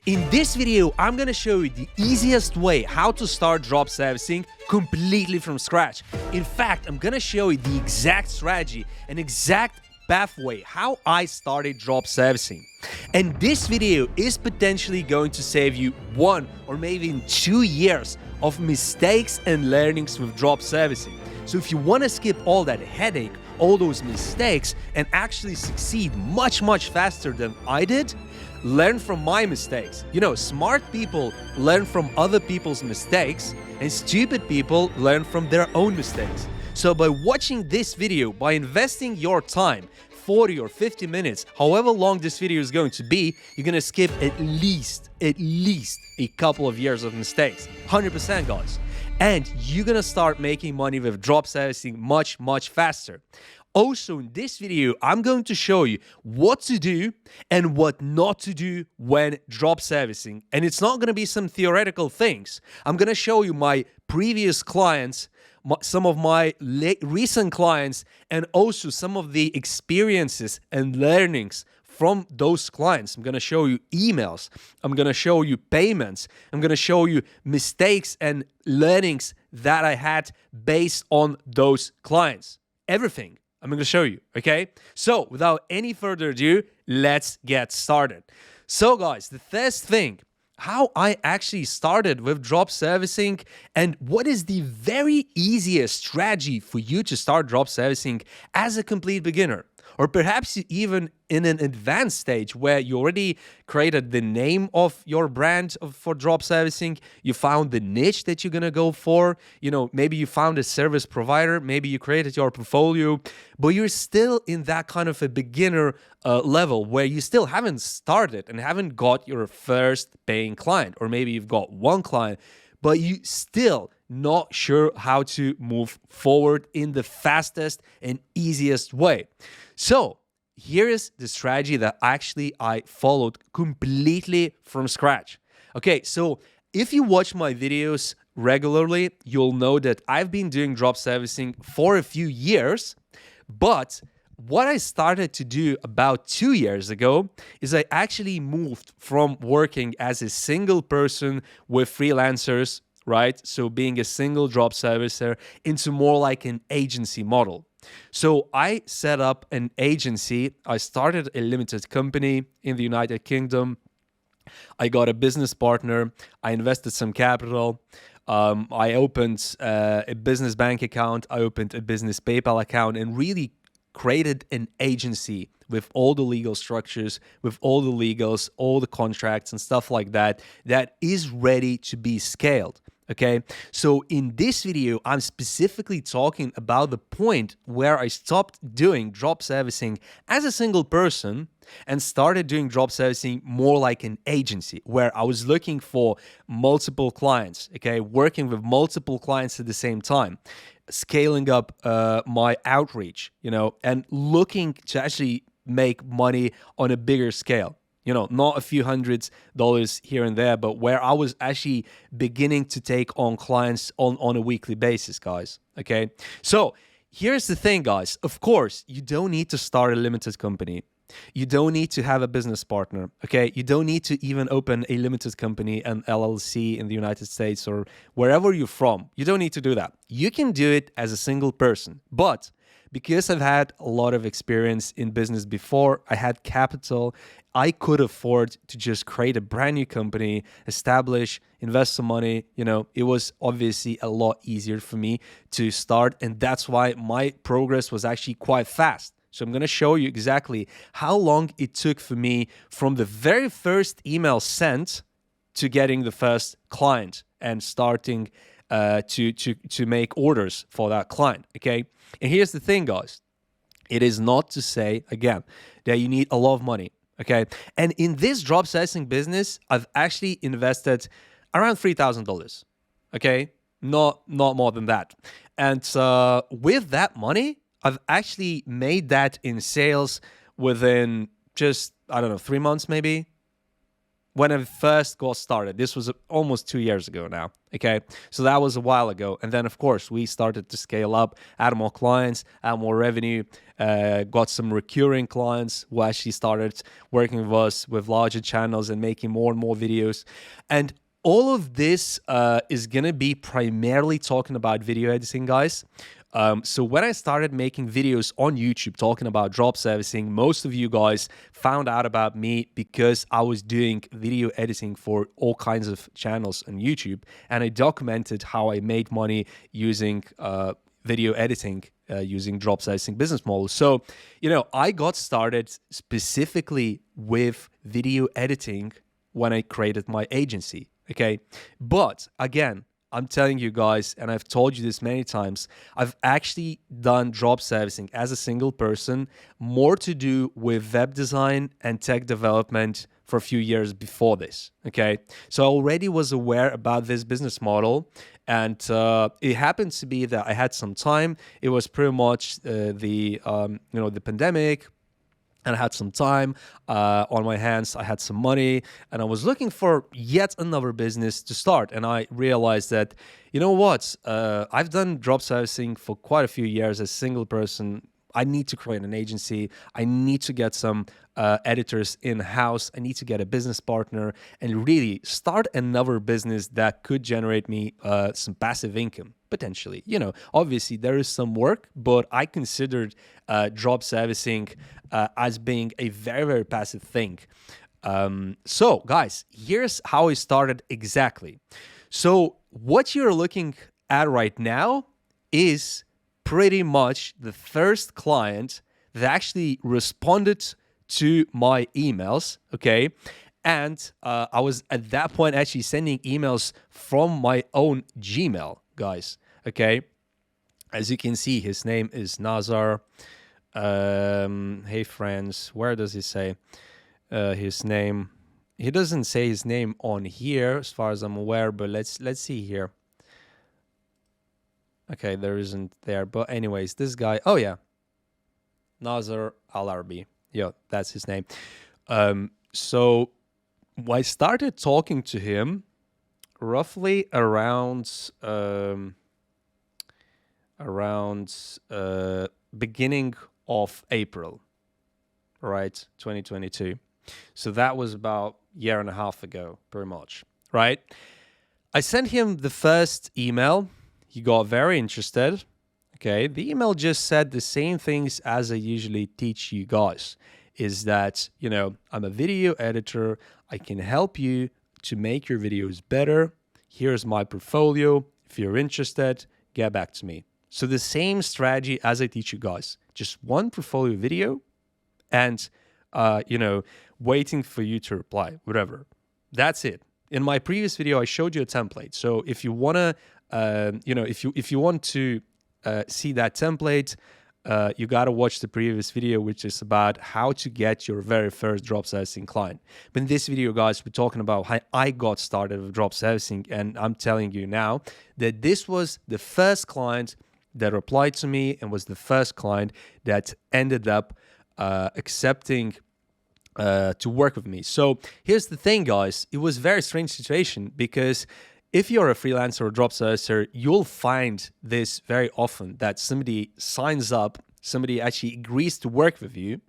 In this video, I'm gonna show you the easiest way how to start drop servicing completely from scratch. In fact, I'm gonna show you the exact strategy and exact pathway how I started drop servicing. And this video is potentially going to save you 1 or maybe even 2 years of mistakes and learnings with drop servicing. So if you want to skip all that headache, all those mistakes, and actually succeed much faster than I did, learn from my mistakes. You know, smart people learn from other people's mistakes, and stupid people learn from their own mistakes. So by watching this video, by investing your time, 40 or 50 minutes, however long this video is going to be, you're gonna skip at least a couple of years of mistakes. 100%, guys. And you're gonna start making money with drop servicing much faster. Also, in this video, I'm going to show you what to do and what not to do when drop servicing. And it's not going to be some theoretical things. I'm going to show you my previous clients, some of my recent clients, and also some of the experiences and learnings from those clients. I'm going to show you emails. I'm going to show you payments. I'm going to show you mistakes and learnings that I had based on those clients. Everything. I'm going to show you, okay? So, without any further ado, let's get started. So, guys, the first thing, how I actually started with drop servicing and what is the very easiest strategy for you to start drop servicing as a complete beginner. Or perhaps even in an advanced stage where you already created the name of your brand for drop servicing, you found the niche that you're gonna go for, you know, maybe you found a service provider, maybe you created your portfolio, but you're still in that kind of a beginner level where you still haven't started and haven't got your first paying client, or maybe you've got one client, but you still not sure how to move forward in the fastest and easiest way. So here is the strategy that actually I followed completely from scratch. Okay, so if you watch my videos regularly, you'll know that I've been doing drop servicing for a few years, but what I started to do about 2 years ago is I actually moved from working as a single person with freelancers, right? So being a single drop servicer into more like an agency model. So I set up an agency. I started a limited company in the United Kingdom. I got a business partner. I invested some capital. I opened a business bank account. I opened a business PayPal account and really created an agency with all the legal structures, with all the legals, all the contracts and stuff like that, that is ready to be scaled. Okay, so in this video, I'm specifically talking about the point where I stopped doing drop servicing as a single person and started doing drop servicing more like an agency, where I was looking for multiple clients, okay, working with multiple clients at the same time, scaling up my outreach, you know, and looking to actually make money on a bigger scale. You know, not a few $100s here and there, but where I was actually beginning to take on clients on a weekly basis, guys. Okay, so here's the thing, guys. Of course, you don't need to start a limited company. You don't need to have a business partner, okay? You don't need to even open a limited company, an LLC in the United States or wherever you're from. You don't need to do that. You can do it as a single person, but because I've had a lot of experience in business before, I had capital, I could afford to just create a brand new company, establish, invest some money. You know, it was obviously a lot easier for me to start, and that's why my progress was actually quite fast. So I'm going to show you exactly how long it took for me from the very first email sent to getting the first client and starting to make orders for that client, okay? And here's the thing, guys. It is not to say, again, that you need a lot of money, okay? And in this drop servicing business, I've actually invested around $3,000, okay? Not more than that. And with that money, I've actually made that in sales within just, I don't know, 3 months maybe. when I first got started. This was almost 2 years ago now. Okay, so that was a while ago. And then, of course, we started to scale up, add more clients, add more revenue, got some recurring clients who actually started working with us with larger channels and making more and more videos. And all of this is going to be primarily talking about video editing, guys. So when I started making videos on YouTube talking about drop servicing, most of you guys found out about me because I was doing video editing for all kinds of channels on YouTube, and I documented how I made money using video editing, using drop servicing business models. So, I got started specifically with video editing when I created my agency. Okay, but again, I'm telling you guys, and I've told you this many times, I've actually done drop servicing as a single person, more to do with web design and tech development for a few years before this, okay? So I already was aware about this business model, and it happened to be that I had some time. It was pretty much the pandemic, and I had some time on my hands. I had some money, and I was looking for yet another business to start. And I realized that, I've done drop servicing for quite a few years as a single person. I need to create an agency. I need to get some editors in-house. I need to get a business partner and really start another business that could generate me some passive income, potentially. Obviously there is some work, but I considered drop servicing as being a very, very passive thing. So guys, here's how I started exactly. So what you're looking at right now is pretty much the first client that actually responded to my emails, okay? And I was at that point actually sending emails from my own Gmail, guys, okay? As you can see, his name is Nazar. Hey friends, where does he say his name? He doesn't say his name on here as far as I'm aware, but let's see here. Okay, there isn't there, but anyways, this guy, oh yeah, Nazar Al-Arbi. Yeah, that's his name. So I started talking to him roughly around beginning of April, right? 2022. So that was about a year and a half ago, pretty much, right? I sent him the first email. He got very interested. Okay, the email just said the same things as I usually teach you guys, is that, I'm a video editor. I can help you to make your videos better. Here's my portfolio. If you're interested, get back to me. So the same strategy as I teach you guys, just one portfolio video and, waiting for you to reply, whatever. That's it. In my previous video, I showed you a template. So if you want to, if you want to see that template, you got to watch the previous video, which is about how to get your very first drop servicing client. But in this video, guys, we're talking about how I got started with drop servicing. And I'm telling you now that this was the first client that replied to me and was the first client that ended up accepting to work with me. So here's the thing, guys. It was a very strange situation because if you're a freelancer or drop servicer, you'll find this very often, that somebody signs up, somebody actually agrees to work with you,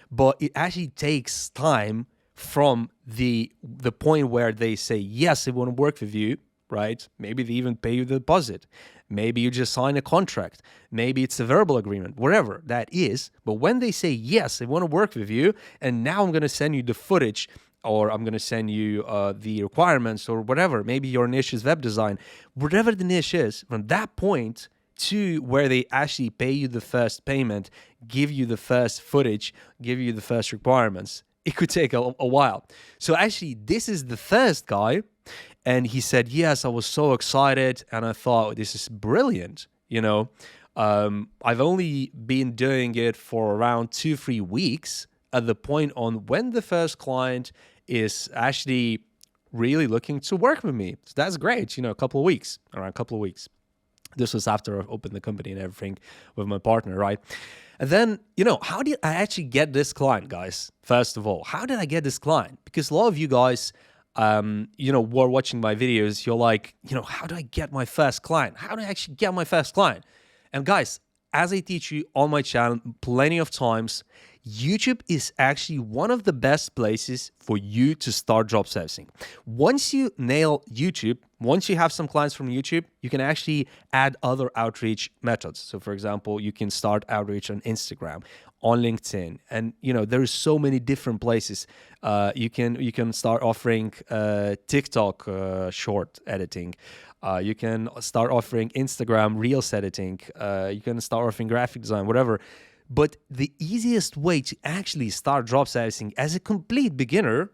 but it actually takes time from the point where they say, yes, I want to work with you, right? Maybe they even pay you the deposit. Maybe you just sign a contract. Maybe it's a verbal agreement, whatever that is. But when they say, yes, I want to work with you, and now I'm going to send you the footage, or I'm going to send you the requirements or whatever. Maybe your niche is web design. Whatever the niche is, from that point to where they actually pay you the first payment, give you the first footage, give you the first requirements, it could take a while. So actually, this is the first guy. And he said, yes, I was so excited. And I thought, this is brilliant. I've only been doing it for around 2-3 weeks at the point on when the first client is actually really looking to work with me. So that's great. Around a couple of weeks. This was after I opened the company and everything with my partner, right? And then, how did I actually get this client, guys? First of all, how did I get this client? Because a lot of you guys who are watching my videos, you're like, how do I get my first client? How do I actually get my first client? And guys, as I teach you on my channel plenty of times, YouTube is actually one of the best places for you to start drop servicing. Once you nail YouTube, once you have some clients from YouTube, you can actually add other outreach methods. So for example, you can start outreach on Instagram, on LinkedIn, and there's so many different places. You can start offering TikTok short editing. You can start offering Instagram Reels editing. You can start offering graphic design, whatever. But the easiest way to actually start drop servicing as a complete beginner,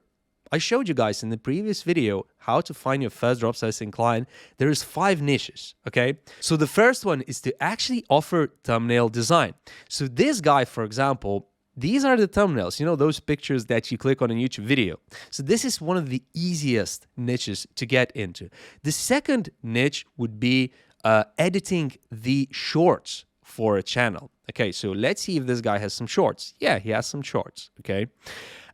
I showed you guys in the previous video how to find your first drop servicing client. There's 5 niches, okay? So the first one is to actually offer thumbnail design. So this guy, for example, these are the thumbnails, those pictures that you click on a YouTube video. So this is one of the easiest niches to get into. The second niche would be editing the shorts for a channel. Okay, so let's see if this guy has some shorts. Yeah, he has some shorts, okay?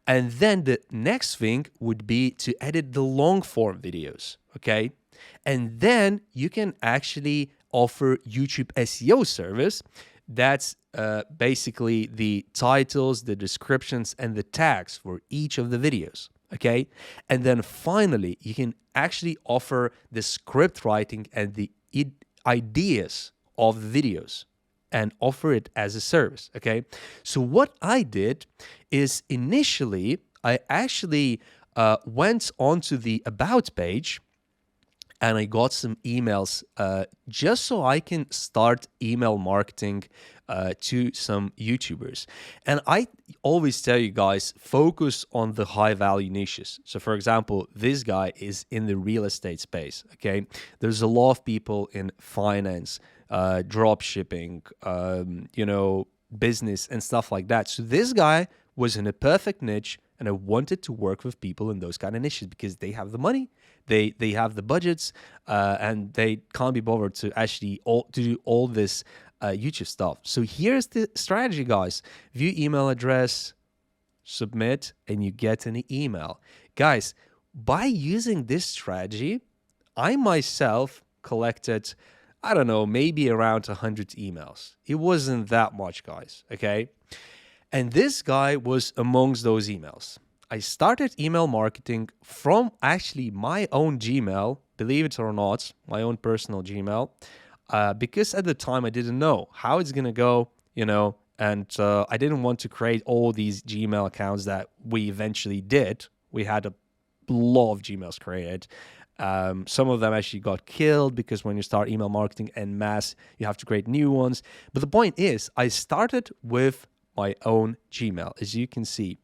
And then the next thing would be to edit the long form videos, okay? And then you can actually offer YouTube SEO service. That's basically the titles, the descriptions, and the tags for each of the videos, okay? And then finally, you can actually offer the script writing and the ideas of the videos and offer it as a service, okay? So what I did is initially, I actually went onto the About page and I got some emails just so I can start email marketing to some YouTubers. And I always tell you guys, focus on the high value niches. So for example, this guy is in the real estate space, okay? There's a lot of people in finance, drop shipping, business and stuff like that. So this guy was in a perfect niche, and I wanted to work with people in those kind of niches because they have the money, they have the budgets, and they can't be bothered to actually do all this YouTube stuff. So here's the strategy, guys. View email address, submit, and you get an email. Guys, by using this strategy, I myself collected, I don't know, maybe around 100 emails. It wasn't that much, guys, okay? And this guy was amongst those emails. I started email marketing from actually my own Gmail, believe it or not, my own personal Gmail, because at the time I didn't know how it's going to go, and I didn't want to create all these Gmail accounts that we eventually did. We had a lot of Gmails created. Some of them actually got killed because when you start email marketing en masse, you have to create new ones. But the point is, I started with my own Gmail. As you can see,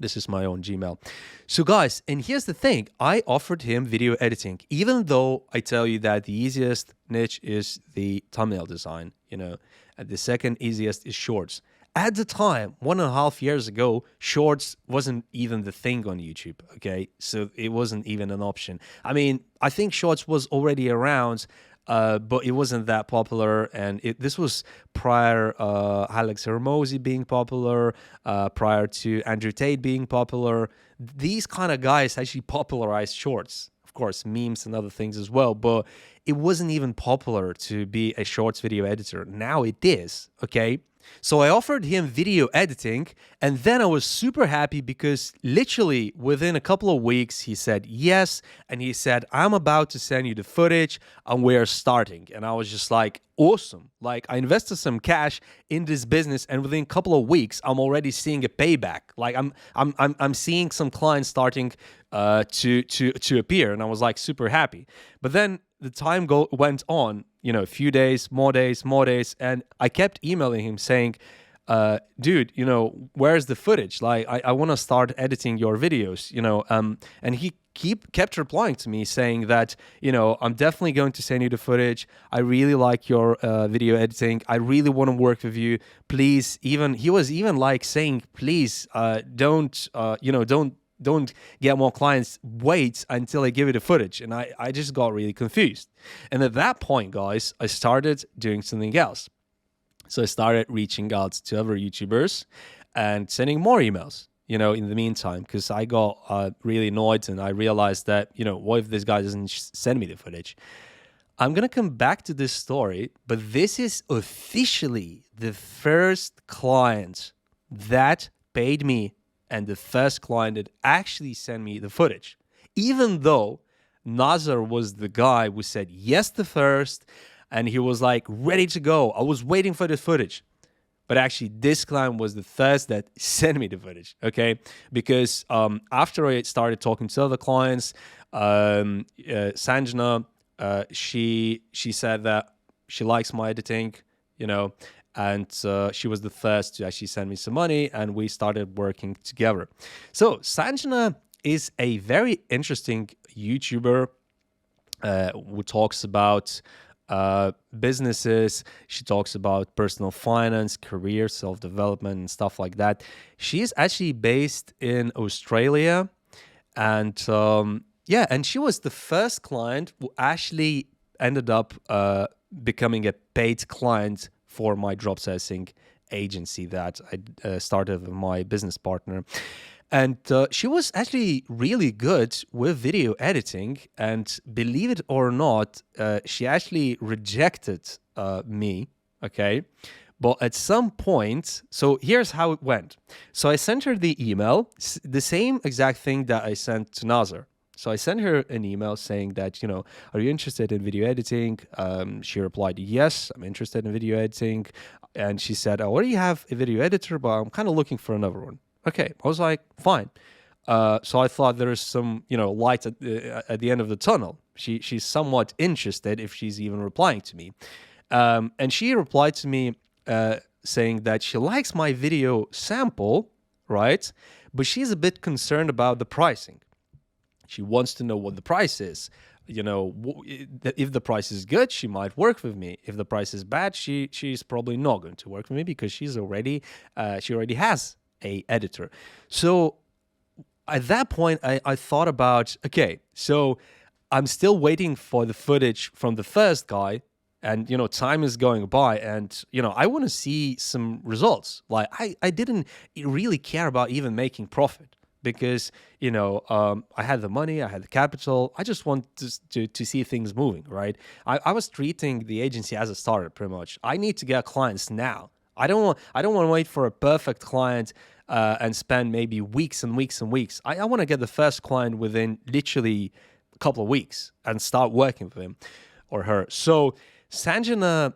this is my own Gmail. So guys, and here's the thing, I offered him video editing, even though I tell you that the easiest niche is the thumbnail design, and the second easiest is shorts. At the time, 1.5 years ago, shorts wasn't even the thing on YouTube, okay? So it wasn't even an option. I mean, I think shorts was already around, but it wasn't that popular, and this was prior Alex Hermosi being popular, prior to Andrew Tate being popular. These kind of guys actually popularized shorts. Of course, memes and other things as well, but it wasn't even popular to be a shorts video editor. Now it is, okay? So I offered him video editing, and then I was super happy because literally within a couple of weeks, he said yes, and he said, I'm about to send you the footage, and we're starting. And I was just like, awesome. Like, I invested some cash in this business, and within a couple of weeks, I'm already seeing a payback. Like, I'm seeing some clients starting to appear, and I was like super happy. But then the time went on, a few days, more days, and I kept emailing him saying, dude, where's the footage? Like, I want to start editing your videos, and he kept replying to me saying that, I'm definitely going to send you the footage. I really like your video editing. I really want to work with you. Please, he was even like saying, please, don't get more clients, wait until I give you the footage. And I just got really confused. And at that point, guys, I started doing something else. So I started reaching out to other YouTubers and sending more emails. in the meantime, because I got really annoyed and I realized that, what if this guy doesn't send me the footage? I'm going to come back to this story, but this is officially the first client that paid me and the first client that actually sent me the footage. Even though Nazar was the guy who said yes the first, and he was like ready to go. I was waiting for the footage. But actually, this client was the first that sent me the footage, okay? Because after I started talking to other clients, Sanjana, she said that she likes my editing, and she was the first to actually send me some money, and we started working together. So Sanjana is a very interesting YouTuber who talks about businesses. She talks about personal finance, career, self-development, and stuff like that. She is actually based in Australia, and and she was the first client who actually ended up becoming a paid client for my drop servicing agency that I started with my business partner. And she was actually really good with video editing. And believe it or not, she actually rejected me, okay? But at some point, so here's how it went. So I sent her the email, the same exact thing that I sent to Nazar. So I sent her an email saying that, are you interested in video editing? She replied, yes, I'm interested in video editing. And she said, I already have a video editor, but I'm kind of looking for another one. Okay, I was like, fine. So I thought there is some, light at the end of the tunnel. She's somewhat interested if she's even replying to me. And she replied to me saying that she likes my video sample, right? But she's a bit concerned about the pricing. She wants to know what the price is. If the price is good, she might work with me. If the price is bad, she's probably not going to work with me because she already has a editor. So at that point, I thought about, okay, so I'm still waiting for the footage from the first guy, and time is going by, and I want to see some results. Like I didn't really care about even making profit because I had the money, I had the capital. I just want to see things moving, right? I was treating the agency as a startup pretty much. I need to get clients now. I don't want to wait for a perfect client and spend maybe weeks and weeks and weeks. I want to get the first client within literally a couple of weeks and start working with him or her. So Sanjana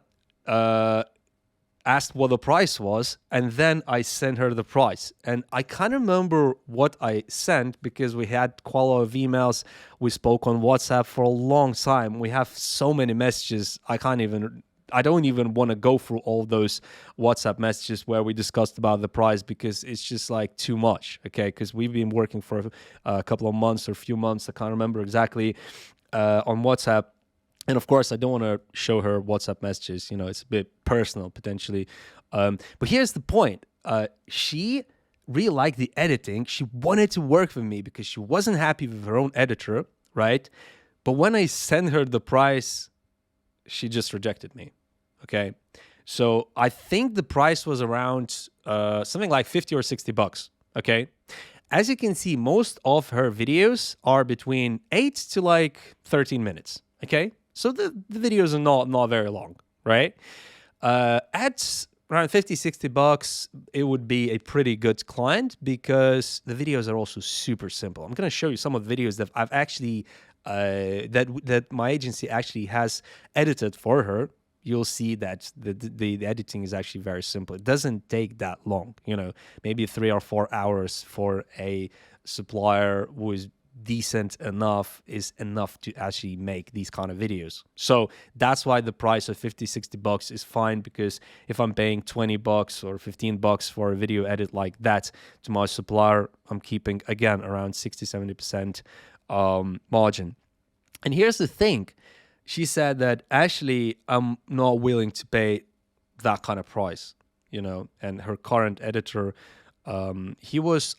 asked what the price was, and then I sent her the price. And I can't remember what I sent because we had quite a lot of emails. We spoke on WhatsApp for a long time. We have so many messages. I don't even want to go through all those WhatsApp messages where we discussed about the price because it's just like too much, okay? Because we've been working for a couple of months or a few months, I can't remember exactly, on WhatsApp. And of course, I don't want to show her WhatsApp messages. It's a bit personal potentially. But here's the point. She really liked the editing. She wanted to work with me because she wasn't happy with her own editor, right? But when I sent her the price, she just rejected me. Okay, so I think the price was around something like $50 or $60. Okay, as you can see, most of her videos are between 8 to like 13 minutes. Okay, so the videos are not very long, right? At around $50-$60, it would be a pretty good client because the videos are also super simple. I'm gonna show you some of the videos that I've actually that my agency actually has edited for her. You'll see that the editing is actually very simple. It doesn't take that long, maybe 3 or 4 hours for a supplier who is decent enough is enough to actually make these kind of videos. So that's why the price of $50-$60 is fine, because if I'm paying $20 or $15 for a video edit like that to my supplier, I'm keeping again around 60-70% margin. And here's the thing. She said that actually I'm not willing to pay that kind of price, and her current editor, I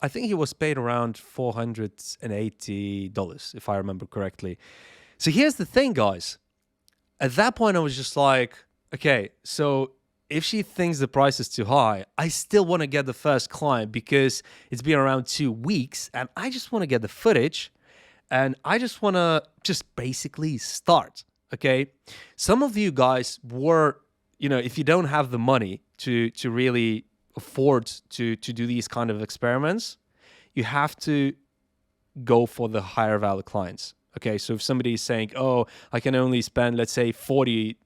think he was paid around $480, if I remember correctly. So here's the thing, guys. At that point, I was just like, okay, so if she thinks the price is too high, I still want to get the first client because it's been around 2 weeks and I just want to get the footage and I just want to just basically start. Okay. Some of you guys were, if you don't have the money to really afford to do these kind of experiments, you have to go for the higher value clients. Okay, so if somebody is saying, oh, I can only spend, let's say, $40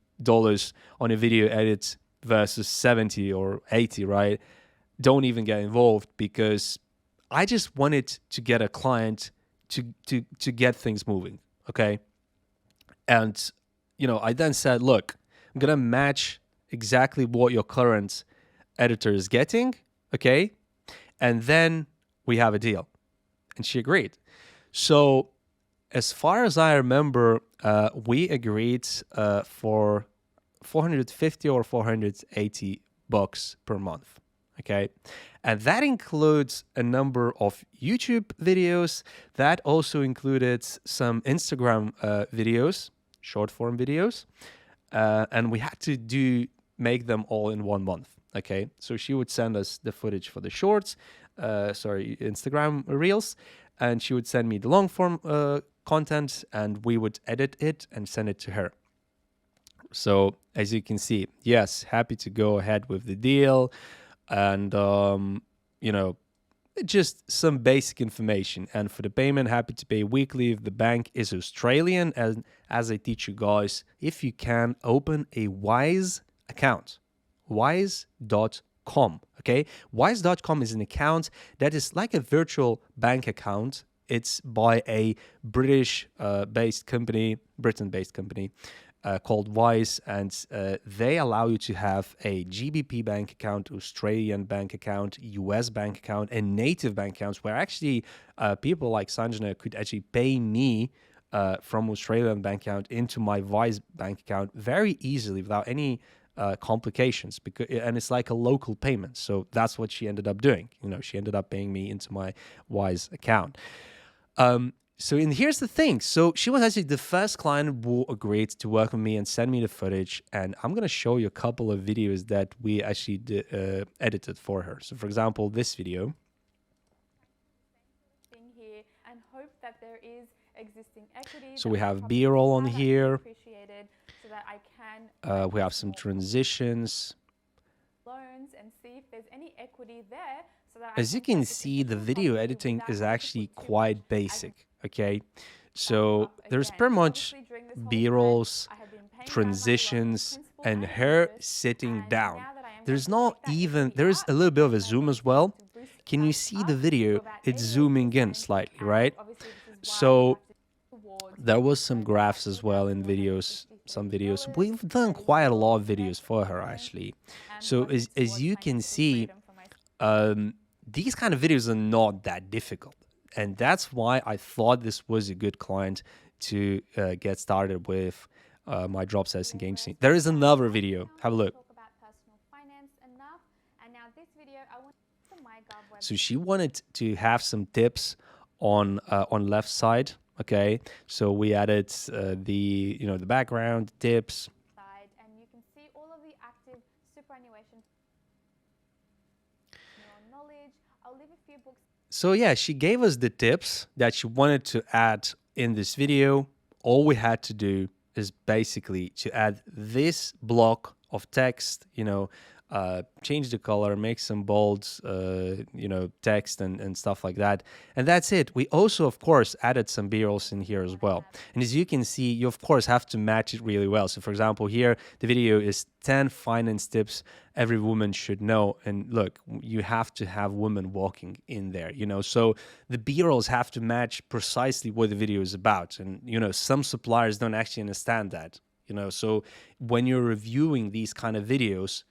on a video edit versus 70 or 80, right? Don't even get involved, because I just wanted to get a client to get things moving, okay? And, I then said, look, I'm going to match exactly what your current editor is getting, okay? And then we have a deal. And she agreed. So as far as I remember, we agreed for 450 or 480 bucks per month. Okay. And that includes a number of YouTube videos. That also included some Instagram videos, short form videos. And we had to make them all in 1 month. Okay. So she would send us the footage for the shorts, Instagram reels, and she would send me the long form content, and we would edit it and send it to her. So as you can see, yes, happy to go ahead with the deal. And, just some basic information. And for the payment, happy to pay weekly if the bank is Australian. And as I teach you guys, if you can, open a Wise account, wise.com. Okay, Wise.com is an account that is like a virtual bank account. It's by a Britain-based company called Wise, and they allow you to have a GBP bank account, Australian bank account, US bank account, and native bank accounts, where actually people like Sanjana could actually pay me from Australian bank account into my Wise bank account very easily without any complications, and it's like a local payment. So that's what she ended up doing. She ended up paying me into my Wise account. And here's the thing. So she was actually the first client who agreed to work with me and send me the footage. And I'm going to show you a couple of videos that we actually edited for her. So for example, this video. Here and hope that there is existing equity. So we have B-roll on here. So that I can we have some transitions. Loans and see if there's any equity there. So that as you can see, the video editing is actually quite basic. Okay, so there's pretty much B-rolls, transitions, and her sitting down. There is a little bit of a zoom as well. Can you see the video? It's zooming in slightly, right? So there was some graphs as well in videos, some videos. We've done quite a lot of videos for her, actually. So as you can see, these kind of videos are not that difficult. And that's why I thought this was a good client to get started with my drop servicing agency. There is another video. Have a look. So she wanted to have some tips on left side. Okay, so we added the background tips. And you can see all of the active superannuation knowledge. I'll leave a few books. So yeah, she gave us the tips that she wanted to add in this video. All we had to do is basically to add this block of text, change the color, make some bold, text and stuff like that. And that's it. We also, of course, added some B-rolls in here as well. And as you can see, you, of course, have to match it really well. So, for example, here, the video is 10 finance tips every woman should know. And look, you have to have women walking in there, So the B-rolls have to match precisely what the video is about. And, some suppliers don't actually understand that, So when you're reviewing these kind of videos,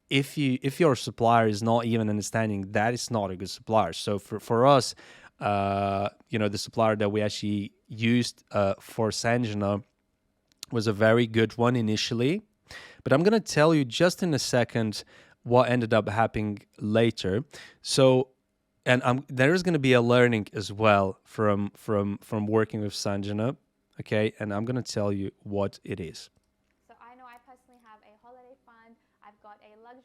if your supplier is not even understanding, that is not a good supplier. So for us, the supplier that we actually used for Sanjana was a very good one initially. But I'm going to tell you just in a second what ended up happening later. So, and there is going to be a learning as well from working with Sanjana. Okay, and I'm going to tell you what it is. So I know I personally have a holiday fund. I've got a luxury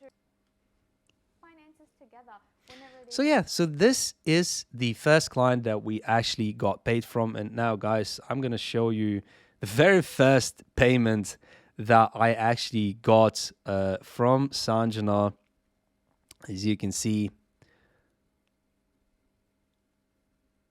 together whenever it is. So yeah, so this is the first client that we actually got paid from. And now, guys, I'm going to show you the very first payment that I actually got from Sanjana. As you can see,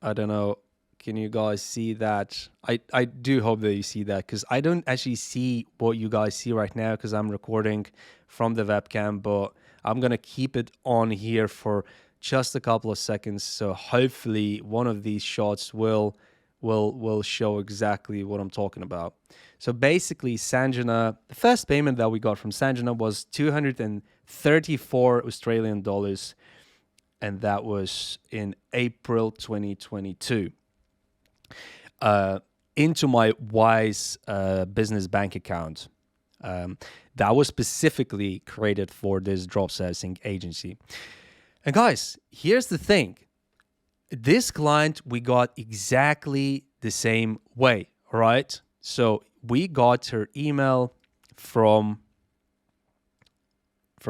I don't know, can you guys see that? I do hope that you see that, because I don't actually see what you guys see right now because I'm recording from the webcam, but I'm going to keep it on here for just a couple of seconds. So hopefully one of these shots will show exactly what I'm talking about. So basically, Sanjana, the first payment that we got from Sanjana was 234 Australian dollars, and that was in April 2022. Into my Wise business bank account. That was specifically created for this drop servicing agency. And guys, here's the thing. This client, we got exactly the same way, right? So we got her email from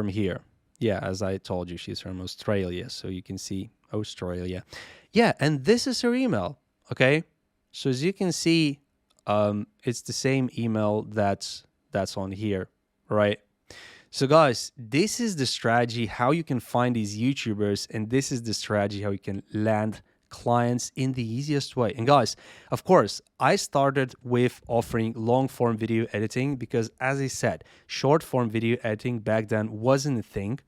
here. Yeah, as I told you, she's from Australia. So you can see Australia. Yeah, and this is her email, okay? So as you can see, it's the same email that's on here, right? So guys, this is the strategy how you can find these YouTubers, and this is the strategy how you can land clients in the easiest way. And guys, of course, I started with offering long form video editing because, as I said, short form video editing back then wasn't a thing.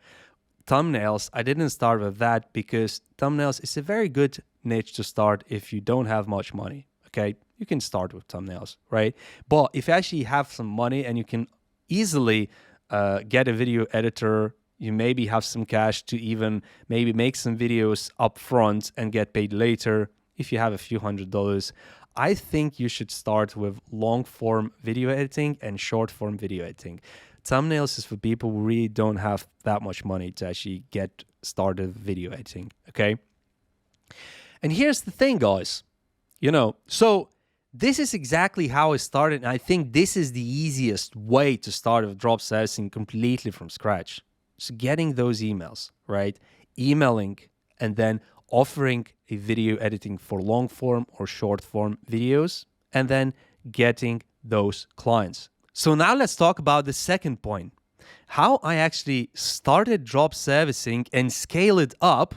Thumbnails, I didn't start with that because thumbnails is a very good niche to start if you don't have much money. Okay, you can start with thumbnails, right? But if you actually have some money and you can easily get a video editor, you maybe have some cash to even maybe make some videos up front and get paid later. If you have a few $100s, I think you should start with long form video editing and short form video editing. Thumbnails is for people who really don't have that much money to actually get started video editing, okay? And here's the thing, guys. So this is exactly how I started. And I think this is the easiest way to start with drop servicing completely from scratch. So getting those emails, right? Emailing and then offering a video editing for long form or short form videos, and then getting those clients. So now let's talk about the second point, how I actually started drop servicing and scale it up,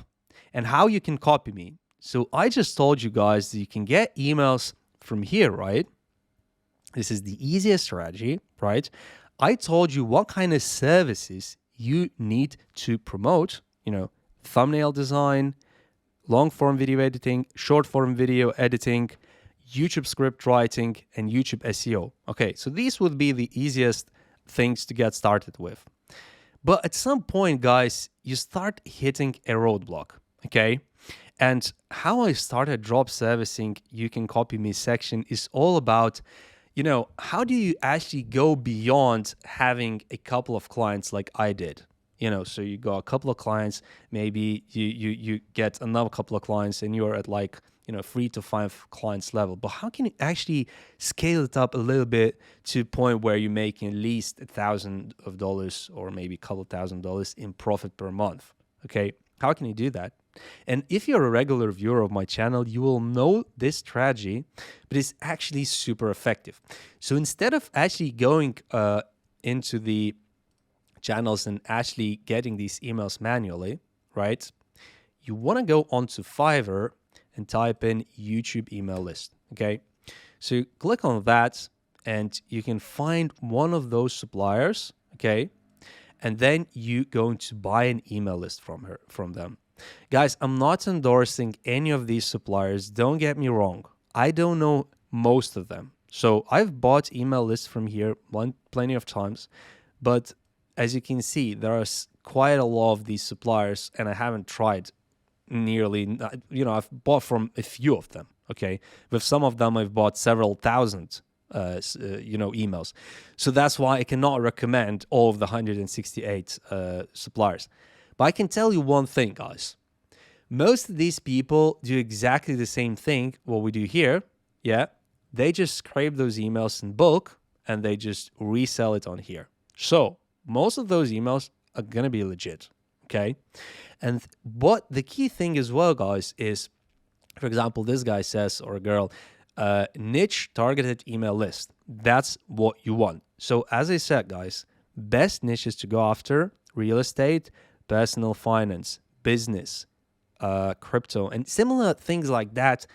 and how you can copy me. So I just told you guys that you can get emails from here, right? This is the easiest strategy, right? I told you what kind of services you need to promote, thumbnail design, long form video editing, short form video editing, YouTube script writing, and YouTube SEO. Okay, so these would be the easiest things to get started with. But at some point, guys, you start hitting a roadblock, okay? And how I started drop servicing, you can copy me section is all about, how do you actually go beyond having a couple of clients like I did? So you got a couple of clients, maybe you get another couple of clients and you're at 3 to 5 clients level. But how can you actually scale it up a little bit to a point where you're making at least $1,000 or maybe a couple $1,000 in profit per month? Okay, how can you do that? And if you're a regular viewer of my channel, you will know this strategy, but it's actually super effective. So instead of actually going into the channels and actually getting these emails manually, right? You want to go onto Fiverr and type in YouTube email list, okay? So you click on that and you can find one of those suppliers, okay? And then you're going to buy an email list from them. Guys, I'm not endorsing any of these suppliers. Don't get me wrong. I don't know most of them. So I've bought email lists from here plenty of times, but as you can see, there are quite a lot of these suppliers, and I haven't tried nearly, I've bought from a few of them, okay? With some of them, I've bought several thousand, emails. So that's why I cannot recommend all of the 168 suppliers. But I can tell you one thing, guys. Most of these people do exactly the same thing, what we do here, yeah? They just scrape those emails in bulk, and they just resell it on here. So most of those emails are going to be legit, okay? And what the key thing as well, guys, is, for example, this guy says, or a girl, niche targeted email list. That's what you want. So as I said, guys, best niches to go after: real estate, personal finance, business, crypto, and similar things like that,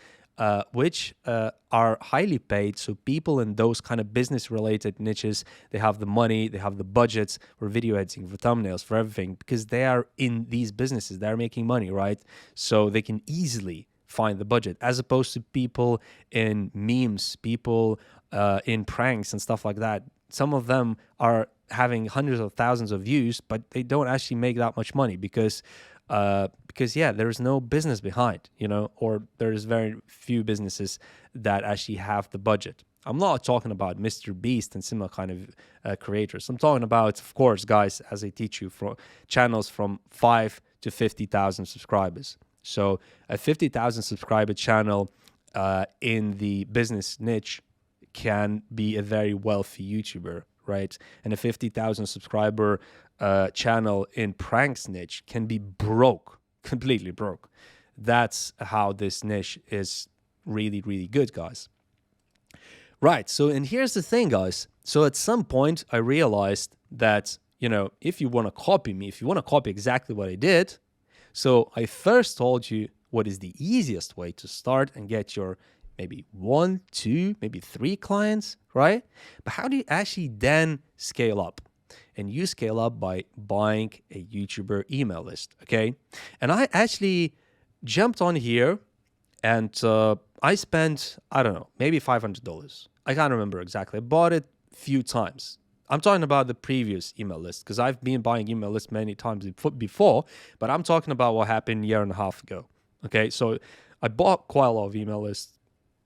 which are highly paid. So people in those kind of business related niches, they have the money, they have the budgets for video editing, for thumbnails, for everything, because they are in these businesses, they're making money, right? So they can easily find the budget, as opposed to people in memes, people in pranks and stuff like that. Some of them are having hundreds of thousands of views, but they don't actually make that much money because yeah, there's no business behind, or there's very few businesses that actually have the budget. I'm not talking about Mr. Beast and similar kind of creators. I'm talking about, of course, guys, as I teach you, from channels from 5 to 50,000 subscribers. So a 50,000 subscriber channel in the business niche can be a very wealthy YouTuber, right? And a 50,000 subscriber channel in pranks niche can be broke, completely broke. That's how this niche is really, really good, guys. Right, so, and here's the thing, guys. So at some point, I realized that, if you want to copy me, if you want to copy exactly what I did, so I first told you what is the easiest way to start and get your maybe 1, 2, maybe 3 clients, right? But how do you actually then scale up? And you scale up by buying a YouTuber email list, okay? And I actually jumped on here and I spent, I don't know, maybe $500. I can't remember exactly. I bought it a few times. I'm talking about the previous email list because I've been buying email lists many times before, but I'm talking about what happened a year and a half ago. Okay, so I bought quite a lot of email lists,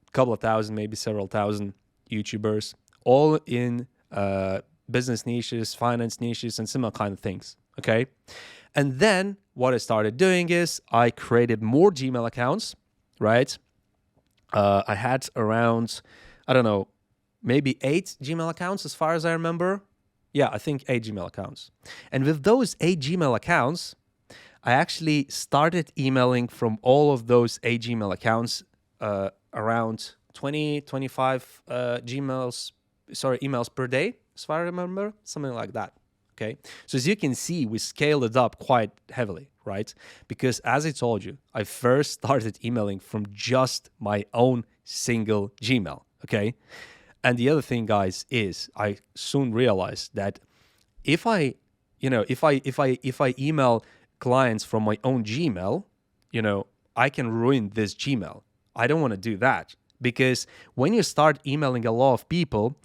a couple of thousand, maybe several thousand YouTubers, all in business niches, finance niches, and similar kind of things. Okay, and then what I started doing is I created more Gmail accounts, right? I had around, I don't know, maybe 8 Gmail accounts as far as I remember. Yeah, I think 8 Gmail accounts. And with those 8 Gmail accounts, I actually started emailing from all of those 8 Gmail accounts around 20, 25 emails per day, as far as I remember, something like that. Okay, so as you can see, we scaled it up quite heavily, right? Because as I told you, I first started emailing from just my own single Gmail, okay? And the other thing, guys, is I soon realized that if I email clients from my own Gmail, I can ruin this Gmail. I don't want to do that, because when you start emailing a lot of people,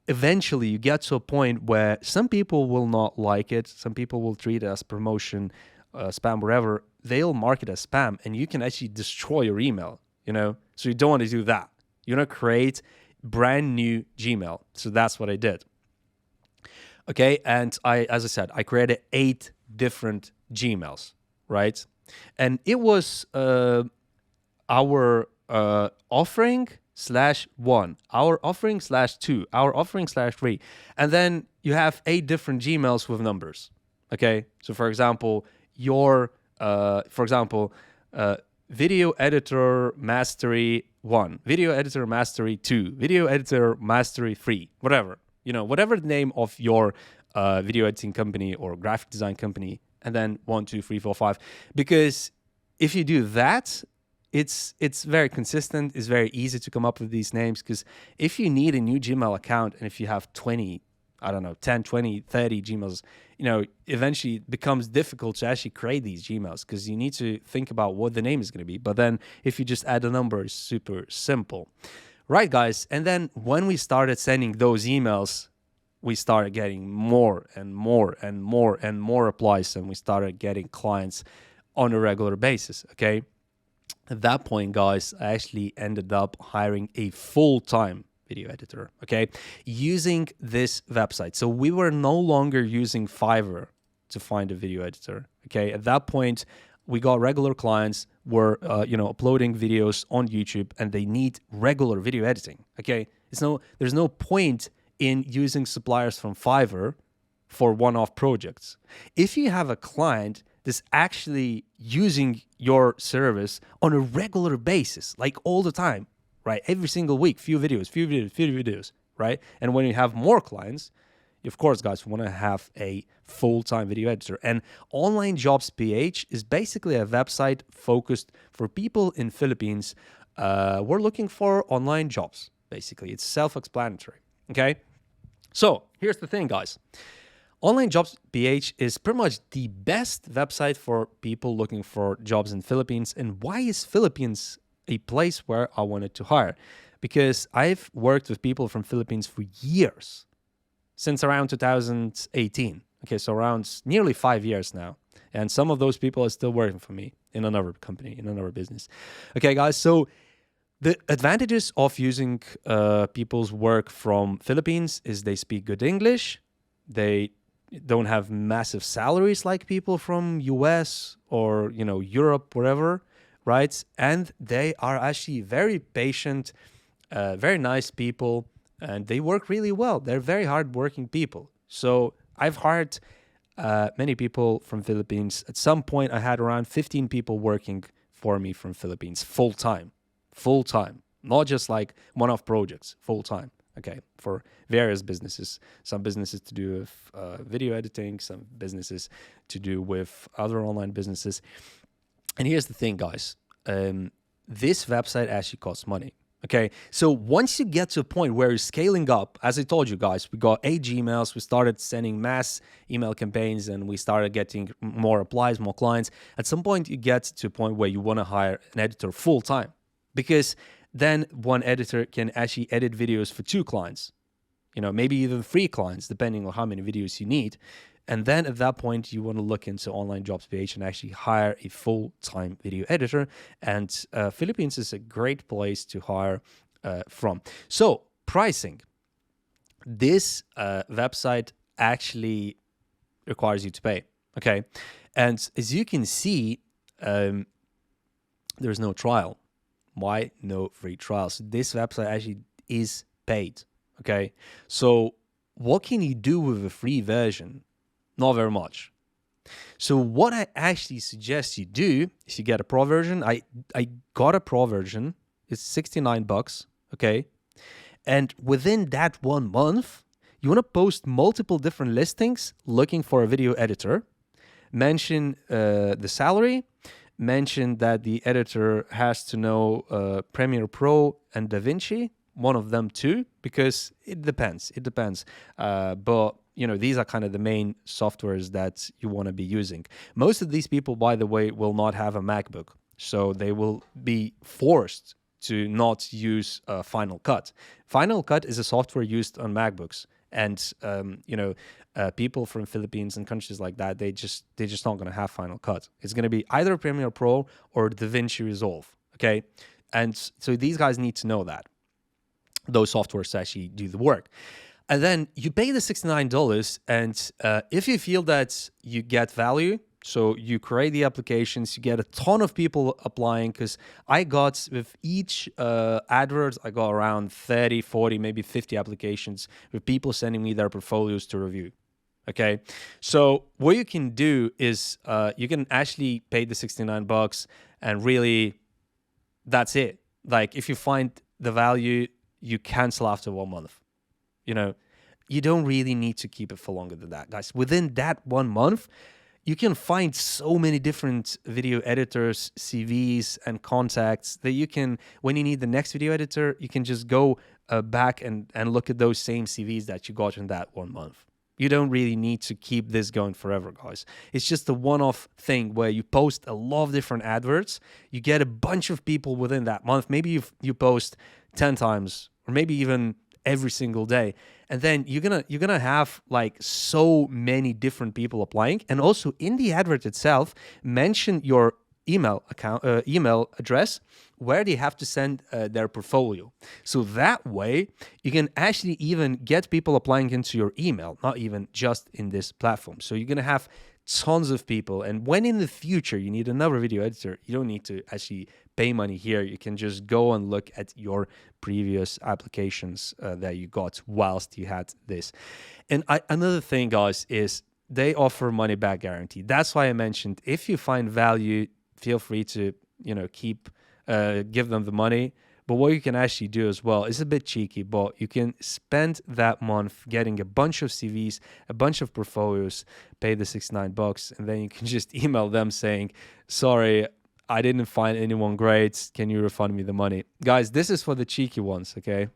eventually you get to a point where some people will not like it. Some people will treat it as promotion, spam, whatever. They'll mark it as spam, and you can actually destroy your email, So you don't want to do that. You want to create brand new Gmail. So that's what I did. Okay, and as I said, I created 8 different Gmails, right? And it was our offering /1, our offering /2, our offering /3. And then you have 8 different Gmails with numbers. Okay, so for example, video editor mastery 1, video editor mastery 2, video editor mastery 3, whatever. Whatever the name of your video editing company or graphic design company, and then 1, 2, 3, 4, 5. Because if you do that, it's very consistent. It's very easy to come up with these names, because if you need a new Gmail account and if you have 20, I don't know, 10, 20, 30 Gmails, eventually it becomes difficult to actually create these Gmails, because you need to think about what the name is going to be. But then if you just add a number, it's super simple. Right, guys? And then when we started sending those emails, we started getting more and more and more and more replies, and we started getting clients on a regular basis, okay? At that point, guys, I actually ended up hiring a full-time video editor, okay, using this website. So we were no longer using Fiverr to find a video editor, okay? At that point, we got regular clients, were uploading videos on YouTube, and they need regular video editing, okay? There's no point in using suppliers from Fiverr for one-off projects. If you have a client that's actually using your service on a regular basis, like all the time, right? Every single week, few videos, right? And when you have more clients, of course, guys, we want to have a full-time video editor. And Online Jobs PH is basically a website focused for people in Philippines. We're looking for online jobs, basically. It's self-explanatory, okay? So here's the thing, guys. Online Jobs PH is pretty much the best website for people looking for jobs in Philippines. And why is Philippines a place where I wanted to hire? Because I've worked with people from Philippines for years, since around 2018. Okay, so around nearly 5 years now. And some of those people are still working for me in another company, in another business. Okay, guys, so the advantages of using people's work from Philippines is they speak good English. They don't have massive salaries like people from US or, Europe, wherever, right? And they are actually very patient, very nice people, and they work really well. They're very hardworking people. So I've hired many people from Philippines. At some point, I had around 15 people working for me from Philippines full-time, not just like one-off projects, full-time, okay, for various businesses. Some businesses to do with video editing, some businesses to do with other online businesses. And here's the thing, guys. This website actually costs money. Okay, so once you get to a point where you're scaling up, as I told you guys, we got 8 Gmails, we started sending mass email campaigns, and we started getting more applies, more clients. At some point, you get to a point where you want to hire an editor full time, because then one editor can actually edit videos for 2 clients, maybe even 3 clients, depending on how many videos you need. And then at that point, you want to look into Online Jobs PH and actually hire a full-time video editor. And Philippines is a great place to hire from. So pricing. This website actually requires you to pay, okay? And as you can see, there's no trial. Why no free trial? So this website actually is paid, okay? So what can you do with a free version? Not very much. So what I actually suggest you do is you get a pro version. I got a pro version. It's $69, okay? And within that 1 month, you want to post multiple different listings looking for a video editor. Mention the salary. Mention that the editor has to know Premiere Pro and DaVinci, one of them too, because it depends. But these are kind of the main softwares that you want to be using. Most of these people, by the way, will not have a MacBook. So they will be forced to not use Final Cut. Final Cut is a software used on MacBooks. And, people from Philippines and countries like that, they're just not going to have Final Cut. It's going to be either Premiere Pro or DaVinci Resolve, okay? And so these guys need to know that those softwares actually do the work. And then you pay the $69, and if you feel that you get value, so you create the applications, you get a ton of people applying, because I got, with each advert, I got around 30, 40, maybe 50 applications with people sending me their portfolios to review. Okay, so what you can do is you can actually pay the $69, and really, that's it. Like, if you find the value, you cancel after 1 month. You don't really need to keep it for longer than that, guys. Within that 1 month, you can find so many different video editors, CVs, and contacts that you can, when you need the next video editor, you can just go back and look at those same CVs that you got in that 1 month. You don't really need to keep this going forever, guys. It's just a one-off thing where you post a lot of different adverts. You get a bunch of people within that month. Maybe you post 10 times, or maybe even every single day, and then you're gonna have like so many different people applying. And also in the advert itself, mention your email address where they have to send their portfolio. So that way you can actually even get people applying into your email, not even just in this platform. So you're gonna have tons of people, and when in the future you need another video editor, you don't need to actually pay money here. You can just go and look at your previous applications that you got whilst you had this. And another thing, guys, is they offer money back guarantee. That's why I mentioned if you find value, feel free to, keep give them the money. But what you can actually do as well is a bit cheeky, but you can spend that month getting a bunch of CVs, a bunch of portfolios, pay the $69, and then you can just email them saying, sorry, I didn't find anyone great. Can you refund me the money? Guys, this is for the cheeky ones, okay?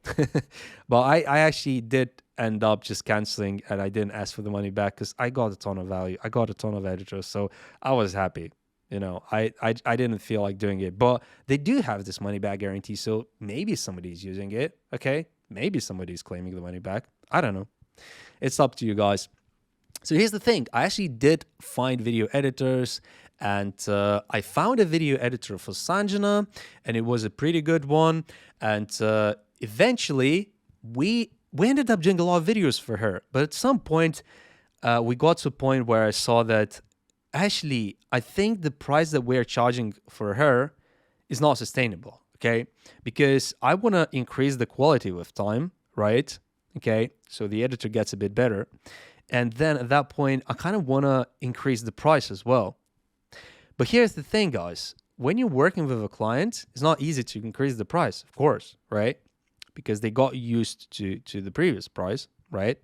But I actually did end up just canceling, and I didn't ask for the money back because I got a ton of value. I got a ton of editors, so I was happy. I didn't feel like doing it, but they do have this money back guarantee, so maybe somebody's using it, okay? Maybe somebody's claiming the money back. I don't know. It's up to you guys. So here's the thing. I actually did find video editors, and I found a video editor for Sanjana, and it was a pretty good one. And eventually, we ended up doing a lot of videos for her. But at some point, we got to a point where I saw that actually, I think the price that we're charging for her is not sustainable, okay? Because I want to increase the quality with time, right? Okay, so the editor gets a bit better. And then at that point, I kind of want to increase the price as well. But here's the thing, guys. When you're working with a client, it's not easy to increase the price, of course, right? Because they got used to the previous price, right?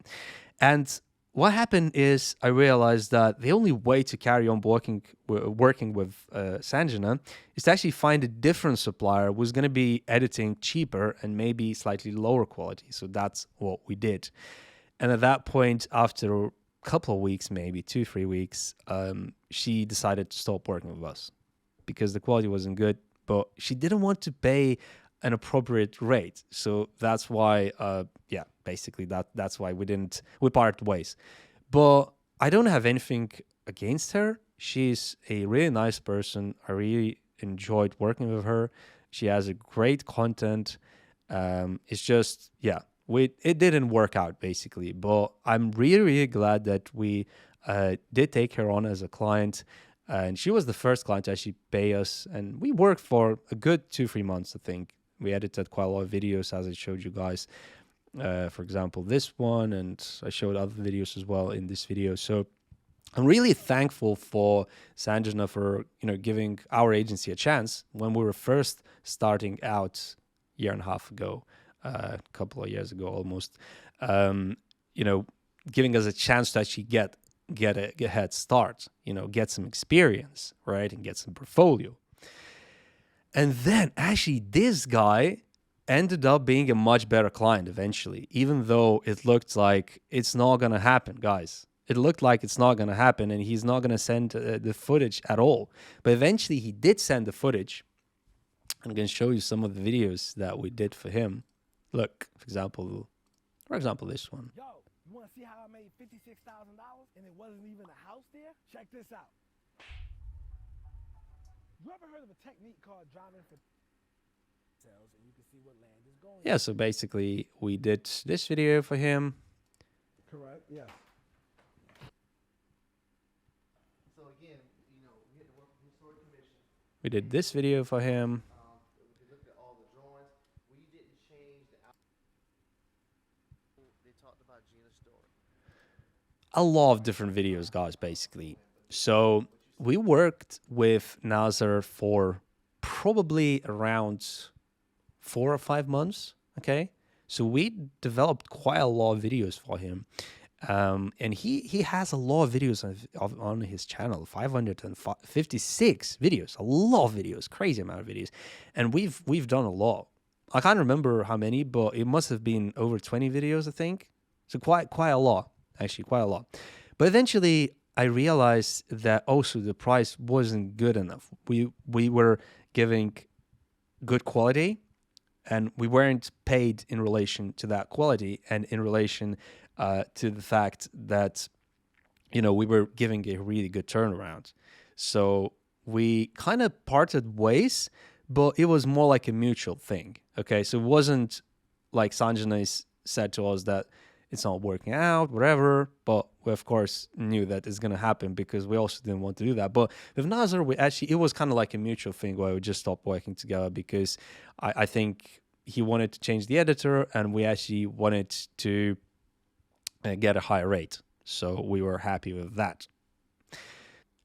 And what happened is I realized that the only way to carry on working with Sanjana is to actually find a different supplier who's going to be editing cheaper and maybe slightly lower quality. So that's what we did. And at that point, after a couple of weeks, maybe 2-3 weeks, she decided to stop working with us because the quality wasn't good, but she didn't want to pay an appropriate rate. So that's why, basically that's why we parted ways. But I don't have anything against her. She's a really nice person. I really enjoyed working with her. She has a great content. It's just, it didn't work out basically, but I'm really, really glad that we did take her on as a client. And she was the first client to actually pay us. And we worked for a good 2-3 months, I think. We edited quite a lot of videos, as I showed you guys. For example, this one, and I showed other videos as well in this video. So I'm really thankful for Sanjana for giving our agency a chance when we were first starting out a year and a half ago, a couple of years ago almost. Giving us a chance to actually get a head start, get some experience, right, and get some portfolio. And then actually this guy ended up being a much better client eventually, even though it looked like it's not going to happen, guys. It looked like it's not going to happen, and he's not going to send the footage at all. But eventually he did send the footage. I'm going to show you some of the videos that we did for him. Look, for example, this one. Yo, you want to see how I made $56,000 and it wasn't even a house there? Check this out. You ever heard of a technique called driving for cells and you can see what land is going? Yeah, so basically we did this video for him. Correct, yeah. So again, we had to work with historic commission. We did this video for him. We looked at all the drawings. We didn't change the they talked about Gina's story. A lot of different videos, guys, basically. So we worked with Nazar for probably around 4 or 5 months, okay? So we developed quite a lot of videos for him. And he has a lot of videos on his channel, 556 videos, a lot of videos, crazy amount of videos. And we've done a lot. I can't remember how many, but it must have been over 20 videos, I think. So quite a lot, actually, quite a lot. But eventually I realized that also the price wasn't good enough. We were giving good quality, and we weren't paid in relation to that quality and in relation to the fact that, we were giving a really good turnaround. So we kind of parted ways, but it was more like a mutual thing. Okay, so it wasn't like Sanjana said to us that it's not working out, whatever, but we of course knew that it's going to happen because we also didn't want to do that. But with Nazar, it was kind of like a mutual thing where we just stopped working together because I think he wanted to change the editor and we actually wanted to get a higher rate, So we were happy with that.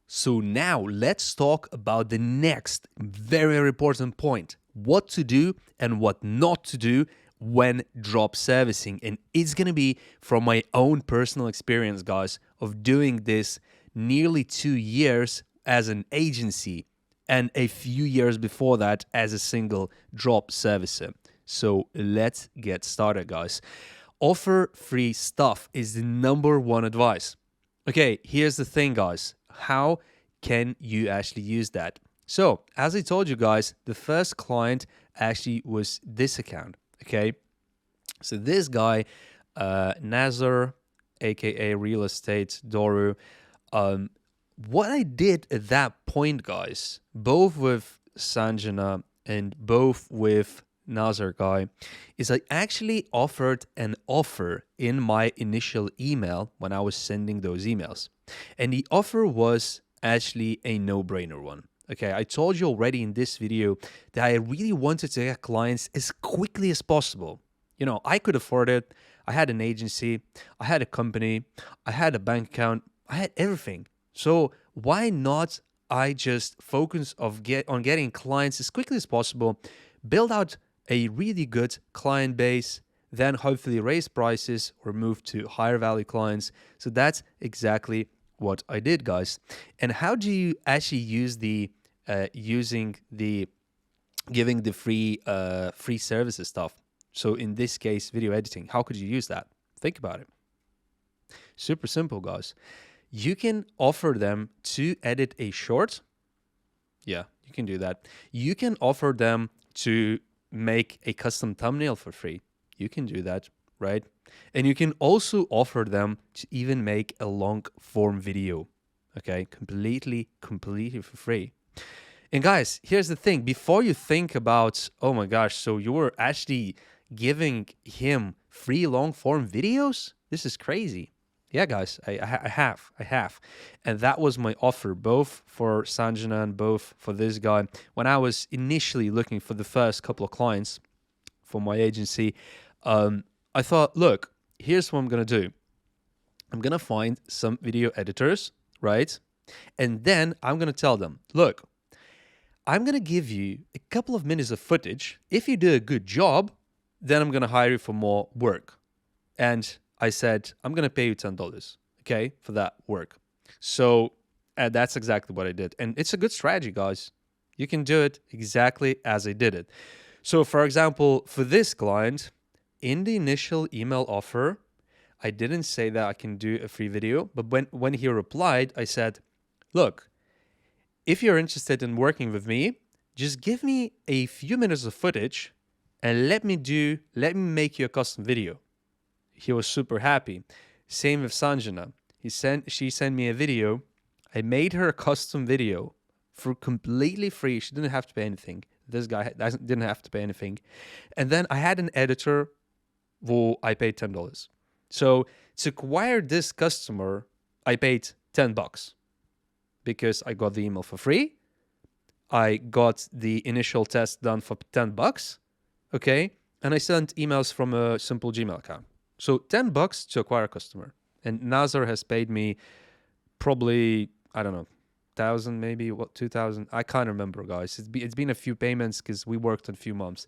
So now let's talk about the next very, very important point, what to do and what not to do when drop servicing. And it's going to be from my own personal experience, guys, of doing this nearly 2 years as an agency and a few years before that as a single drop servicer. So let's get started, guys. Offer free stuff is the number one advice. Okay, here's the thing, guys. How can you actually use that? So, as I told you guys, the first client actually was this account, okay? So this guy, Nazar, aka Real Estate Doru, what I did at that point, guys, both with Sanjana and both with Nazar guy, is I actually offered an offer in my initial email when I was sending those emails. And the offer was actually a no-brainer one. Okay, I told you already in this video that I really wanted to get clients as quickly as possible. You know, I could afford it. I had an agency, I had a company, I had a bank account, I had everything. So why not I just focus on getting clients as quickly as possible, build out a really good client base, then hopefully raise prices or move to higher value clients. So that's exactly what I did, guys. And how do you actually use the giving the free services stuff? So in this case, video editing, how could you use that? Think about it. Super simple, guys. You can offer them to edit a short. Yeah, you can do that. You can offer them to make a custom thumbnail for free. You can do that, right? And you can also offer them to even make a long form video, okay? Completely for free. And guys, here's the thing. Before you think about, oh my gosh, so you were actually giving him free long form videos? This is crazy. Yeah, guys, I have. And that was my offer, both for Sanjana and both for this guy. When I was initially looking for the first couple of clients for my agency, I thought, look, here's what I'm going to do. I'm going to find some video editors, right? And then I'm going to tell them, look, I'm going to give you a couple of minutes of footage. If you do a good job, then I'm going to hire you for more work. And I said, I'm going to pay you $10, okay, for that work. So that's exactly what I did. And it's a good strategy, guys. You can do it exactly as I did it. So, for example, for this client, in the initial email offer, I didn't say that I can do a free video. But when he replied, I said, look, if you're interested in working with me, just give me a few minutes of footage and let me make you a custom video. He was super happy. Same with Sanjana. She sent me a video. I made her a custom video for completely free. She didn't have to pay anything. This guy didn't have to pay anything. And then I had an editor who I paid $10. So to acquire this customer, I paid $10 because I got the email for free. I got the initial test done for $10. Okay. And I sent emails from a simple Gmail account. So $10 to acquire a customer. And Nazar has paid me probably, I don't know, 1,000 maybe, 2,000. I can't remember, guys. It's been a few payments because we worked on a few months.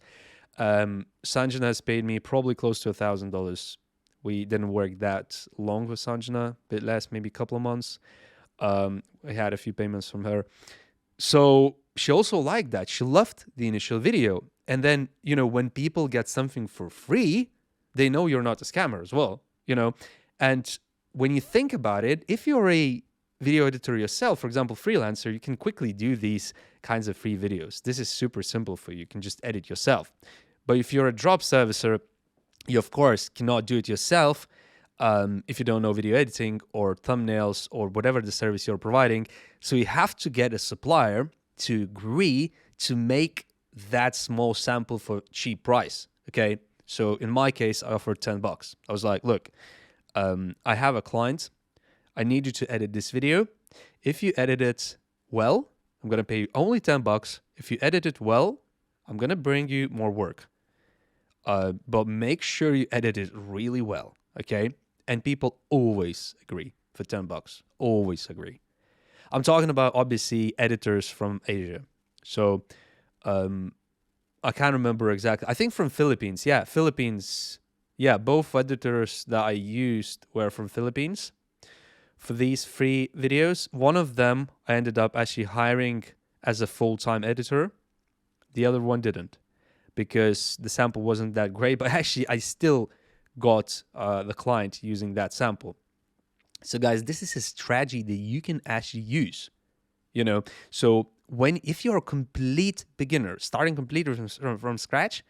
Sanjana has paid me probably close to $1,000. We didn't work that long with Sanjana, a bit less, maybe a couple of months. I had a few payments from her. So she also liked that. She loved the initial video. And then, you know, when people get something for free, they know you're not a scammer as well, you know. And when you think about it, if you're a video editor yourself, for example, freelancer, you can quickly do these kinds of free videos. This is super simple for you. You can just edit yourself. But if you're a drop servicer, you of course cannot do it yourself if you don't know video editing or thumbnails or whatever the service you're providing. So you have to get a supplier to agree to make that small sample for cheap price, okay? So in my case, I offered $10. I was like, look, I have a client. I need you to edit this video. If you edit it well, I'm going to pay you only $10. If you edit it well, I'm going to bring you more work. But make sure you edit it really well, okay? And people always agree for $10. Always agree. I'm talking about, obviously, editors from Asia. So I can't remember exactly. I think from Philippines. Yeah, Philippines. Yeah, both editors that I used were from Philippines for these free videos. One of them I ended up actually hiring as a full-time editor. The other one didn't, because the sample wasn't that great. But actually, I still got the client using that sample. So guys, this is a strategy that you can actually use, you know. So if you're a complete beginner, starting completely from scratch,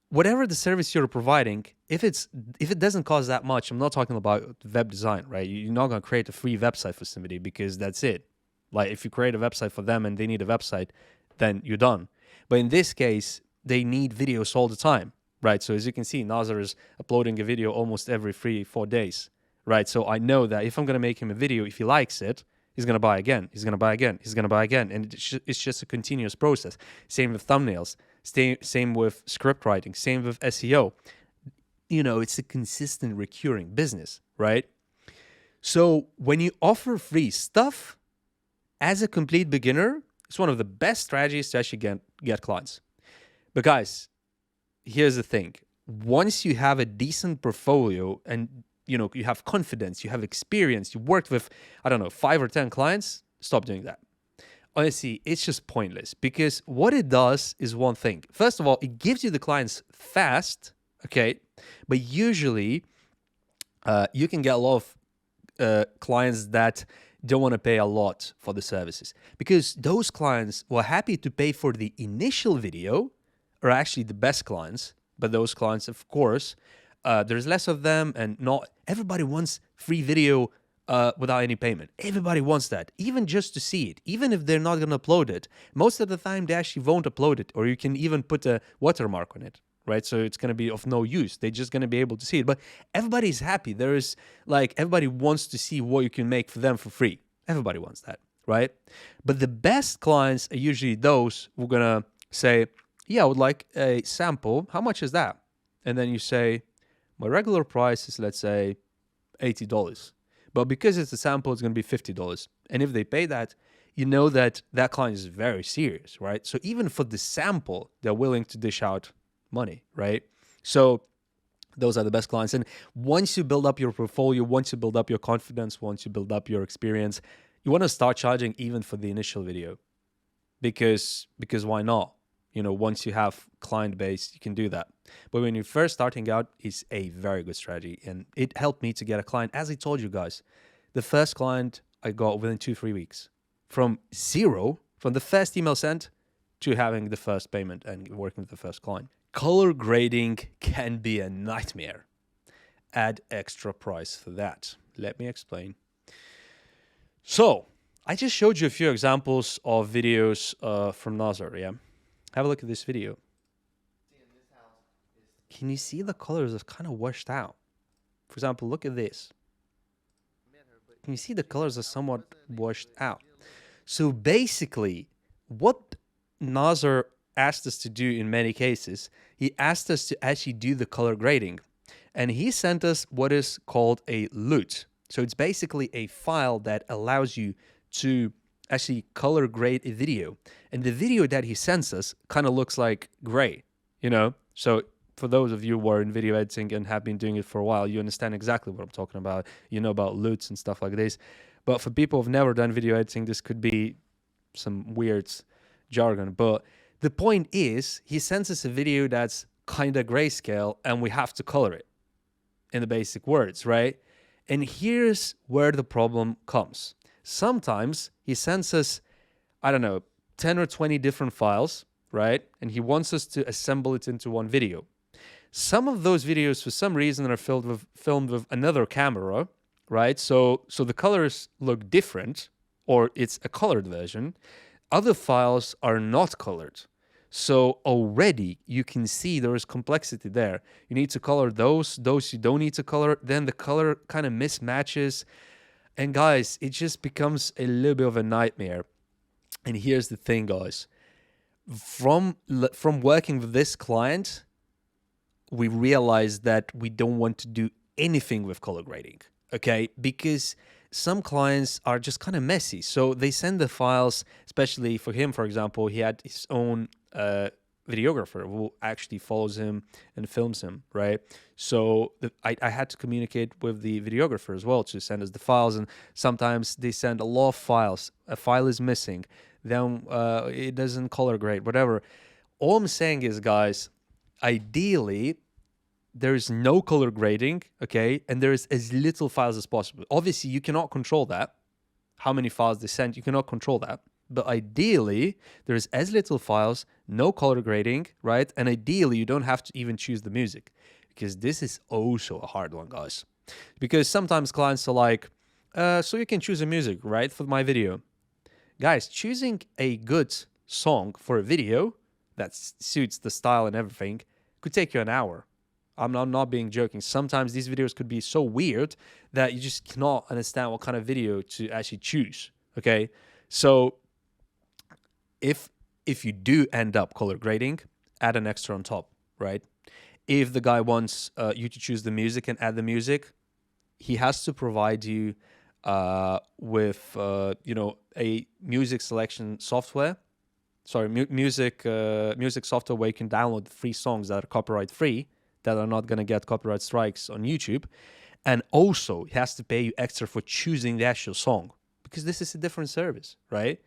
whatever the service you're providing, if it doesn't cost that much, I'm not talking about web design, right? You're not going to create a free website for somebody because that's it. Like if you create a website for them and they need a website, then you're done. But in this case, they need videos all the time, right? So as you can see, Nazar is uploading a video almost every 3-4 days, right? So I know that if I'm going to make him a video, if he likes it, he's going to buy again, he's going to buy again, he's going to buy again. And it's just a continuous process. Same with thumbnails, same with script writing, same with SEO. You know, it's a consistent recurring business, right? So when you offer free stuff as a complete beginner, it's one of the best strategies to actually get clients. But guys, here's the thing. Once you have a decent portfolio and you have confidence, you have experience, you worked with, 5 or 10 clients, stop doing that. Honestly, it's just pointless, because what it does is one thing. First of all, it gives you the clients fast, okay? But usually, you can get a lot of clients that don't want to pay a lot for the services, because those clients who are happy to pay for the initial video are actually the best clients. But those clients, of course, there's less of them, and not everybody wants free video without any payment. Everybody wants that, even just to see it, even if they're not going to upload it. Most of the time, they actually won't upload it, or you can even put a watermark on it, right? So it's going to be of no use. They're just going to be able to see it. But everybody's happy. Everybody wants to see what you can make for them for free. Everybody wants that, right? But the best clients are usually those who are going to say, yeah, I would like a sample. How much is that? And then you say, my regular price is, let's say, $80. But because it's a sample, it's going to be $50. And if they pay that, you know that that client is very serious, right? So even for the sample, they're willing to dish out money, right? So those are the best clients. And once you build up your portfolio, once you build up your confidence, once you build up your experience, you want to start charging even for the initial video. Because why not? Once you have client base, you can do that. But when you're first starting out, it's a very good strategy. And it helped me to get a client. As I told you guys, the first client I got within 2-3 weeks. From zero, from the first email sent to having the first payment and working with the first client. Color grading can be a nightmare. Add extra price for that. Let me explain. So, I just showed you a few examples of videos from Nazar, yeah? Have a look at this video. Can you see the colors are kind of washed out? For example, look at this. Can you see the colors are somewhat washed out? So basically, what Nazar asked us to do in many cases, he asked us to actually do the color grading. And he sent us what is called a LUT. So it's basically a file that allows you to actually color grade a video. And the video that he sends us kind of looks like gray, So for those of you who are in video editing and have been doing it for a while, you understand exactly what I'm talking about. You know about LUTs and stuff like this. But for people who've never done video editing, this could be some weird jargon. But the point is, he sends us a video that's kind of grayscale, and we have to color it in the basic words, right? And here's where the problem comes. Sometimes he sends us, 10 or 20 different files, right? And he wants us to assemble it into one video. Some of those videos, for some reason, are filmed with another camera, right? So the colors look different, or it's a colored version. Other files are not colored. So already you can see there is complexity there. You need to color those you don't need to color. Then the color kind of mismatches. And guys, it just becomes a little bit of a nightmare. And here's the thing, guys. From working with this client, we realized that we don't want to do anything with color grading, okay? Because some clients are just kind of messy. So they send the files, especially for him, for example, he had his own videographer who actually follows him and films him, right? So I had to communicate with the videographer as well to send us the files. And sometimes they send a lot of files. A file is missing. Then it doesn't color grade, whatever. All I'm saying is, guys, ideally, there is no color grading, okay? And there is as little files as possible. Obviously, you cannot control that. How many files they send, you cannot control that. But ideally, there is as little files, no color grading, right? And ideally, you don't have to even choose the music, because this is also a hard one, guys. Because sometimes clients are like, so you can choose a music, right, for my video. Guys, choosing a good song for a video that suits the style and everything could take you an hour. I'm not being joking. Sometimes these videos could be so weird that you just cannot understand what kind of video to actually choose, okay? So if you do end up color grading, add an extra on top, right? If the guy wants you to choose the music and add the music, he has to provide you with a music selection software. Sorry, music software where you can download free songs that are copyright free, that are not going to get copyright strikes on YouTube. And also, he has to pay you extra for choosing the actual song, because this is a different service, right?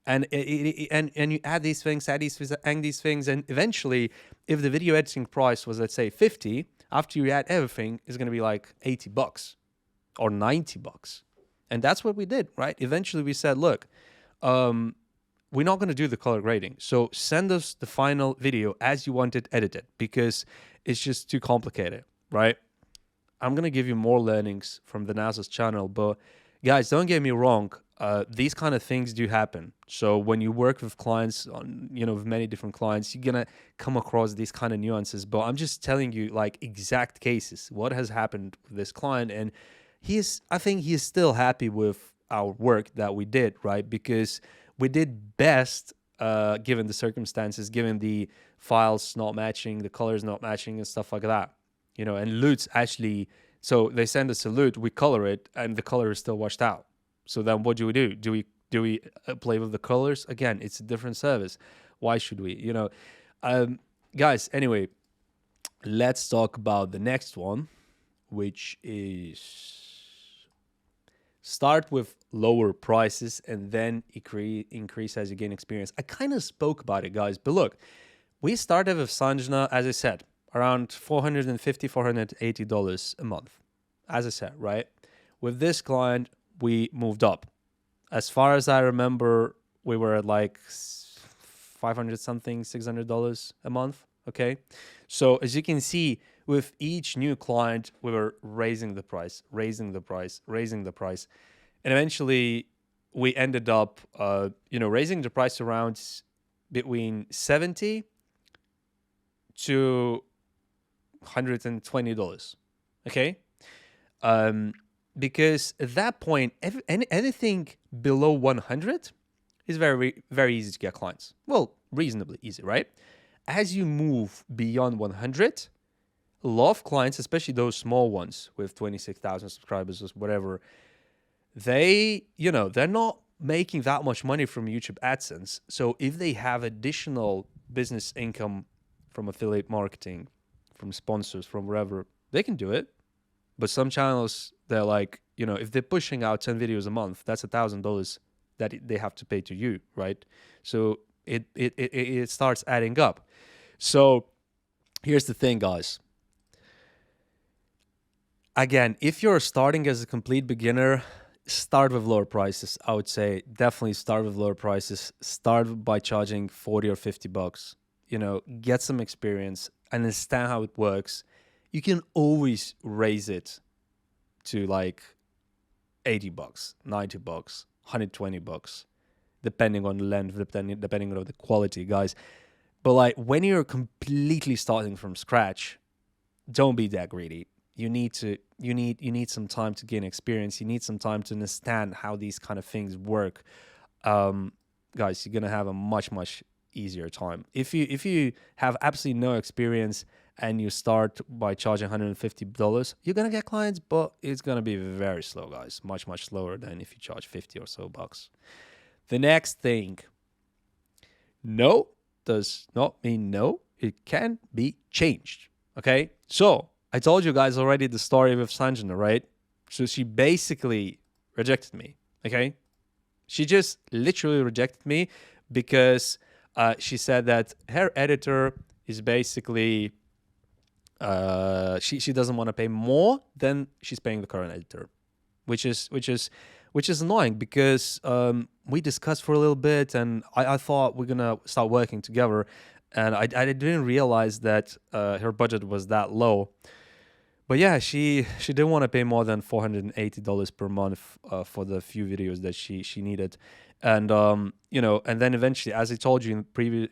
And and you add these things, and eventually, if the video editing price was, let's say, 50, after you add everything, it's going to be like $80 or $90. And that's what we did, right? Eventually, we said, look, we're not going to do the color grading. So send us the final video as you want it edited, because it's just too complicated, right? I'm going to give you more learnings from the NASA's channel, but guys, don't get me wrong. These kind of things do happen. So when you work with clients, with many different clients, you're going to come across these kind of nuances. But I'm just telling you, like, exact cases, what has happened with this client. And I think he is still happy with our work that we did, right? Because we did best given the circumstances, given the files not matching, the colors not matching, and stuff like that. And LUTs actually, so they send us a LUT, we color it, and the color is still washed out. So then what do? Do we play with the colors? Again, it's a different service. Why should we? Guys, anyway, let's talk about the next one, which is start with lower prices and then increase as you gain experience. I kind of spoke about it, guys, but look, we started with Sanjna, as I said, around $450, $480 a month, as I said, right? With this client, we moved up. As far as I remember, we were at like $500 something, $600 a month, okay? So as you can see, with each new client, we were raising the price. And eventually, we ended up, raising the price around between $70 to $120, okay? Because at that point, anything below 100 is very, very easy to get clients. Well, reasonably easy, right? As you move beyond 100, a lot of clients, especially those small ones with 26,000 subscribers or whatever, they're not making that much money from YouTube AdSense. So if they have additional business income from affiliate marketing, from sponsors, from wherever, they can do it. But some channels, they're like, if they're pushing out 10 videos a month, that's $1,000 that they have to pay to you, right? So it starts adding up. So here's the thing, guys. Again, if you're starting as a complete beginner, start with lower prices. I would say definitely start with lower prices. Start by charging $40 or $50. Get some experience, understand how it works. You can always raise it to like $80, $90, $120, depending on the length, depending on the quality, guys. But like when you're completely starting from scratch, don't be that greedy. You need some time to gain experience. You need some time to understand how these kind of things work. Guys, you're gonna have a much easier time. If you have absolutely no experience and you start by charging $150, you're gonna get clients, but it's gonna be very slow, guys. Much, much slower than if you charge 50 or so bucks. The next thing, no does not mean no. It can be changed. Okay, so I told you guys already the story with Sanjana, right? So she basically rejected me. Okay, she just literally rejected me because she said that her editor is basically she doesn't want to pay more than she's paying the current editor, which is annoying because we discussed for a little bit, and I thought we're gonna start working together, and I didn't realize that her budget was that low. But yeah, she didn't want to pay more than $480 per month for the few videos that she needed. And and then eventually, as I told you in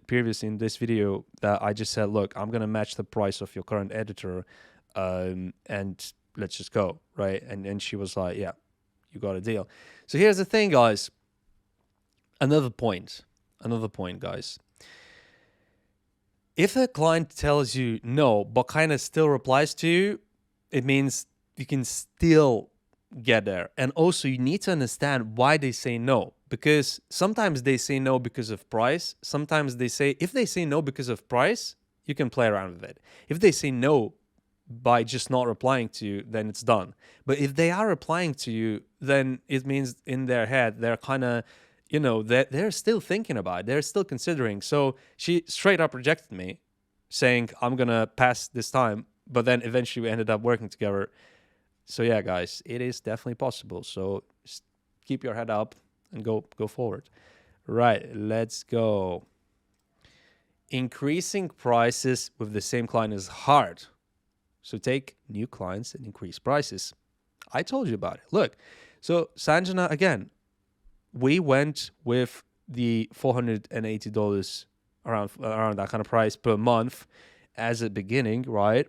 previously in this video, that I just said, look, I'm gonna match the price of your current editor, and let's just go, right? And she was like, yeah, you got a deal. So here's the thing, guys. Another point, guys. If a client tells you no, but kind of still replies to you, it means you can still get there. And also you need to understand why they say no, because sometimes they say no because of price. Sometimes if they say no because of price, you can play around with it. If they say no by just not replying to you, then it's done. But if they are replying to you, then it means in their head, they're kind of, they're still thinking about it. They're still considering. So she straight up rejected me, saying, I'm going to pass this time. But then eventually we ended up working together. So yeah, guys, it is definitely possible. So just keep your head up and go forward. Right, let's go. Increasing prices with the same client is hard. So take new clients and increase prices. I told you about it. Look, so Sanjana, again, we went with the $480 around that kind of price per month as a beginning, right?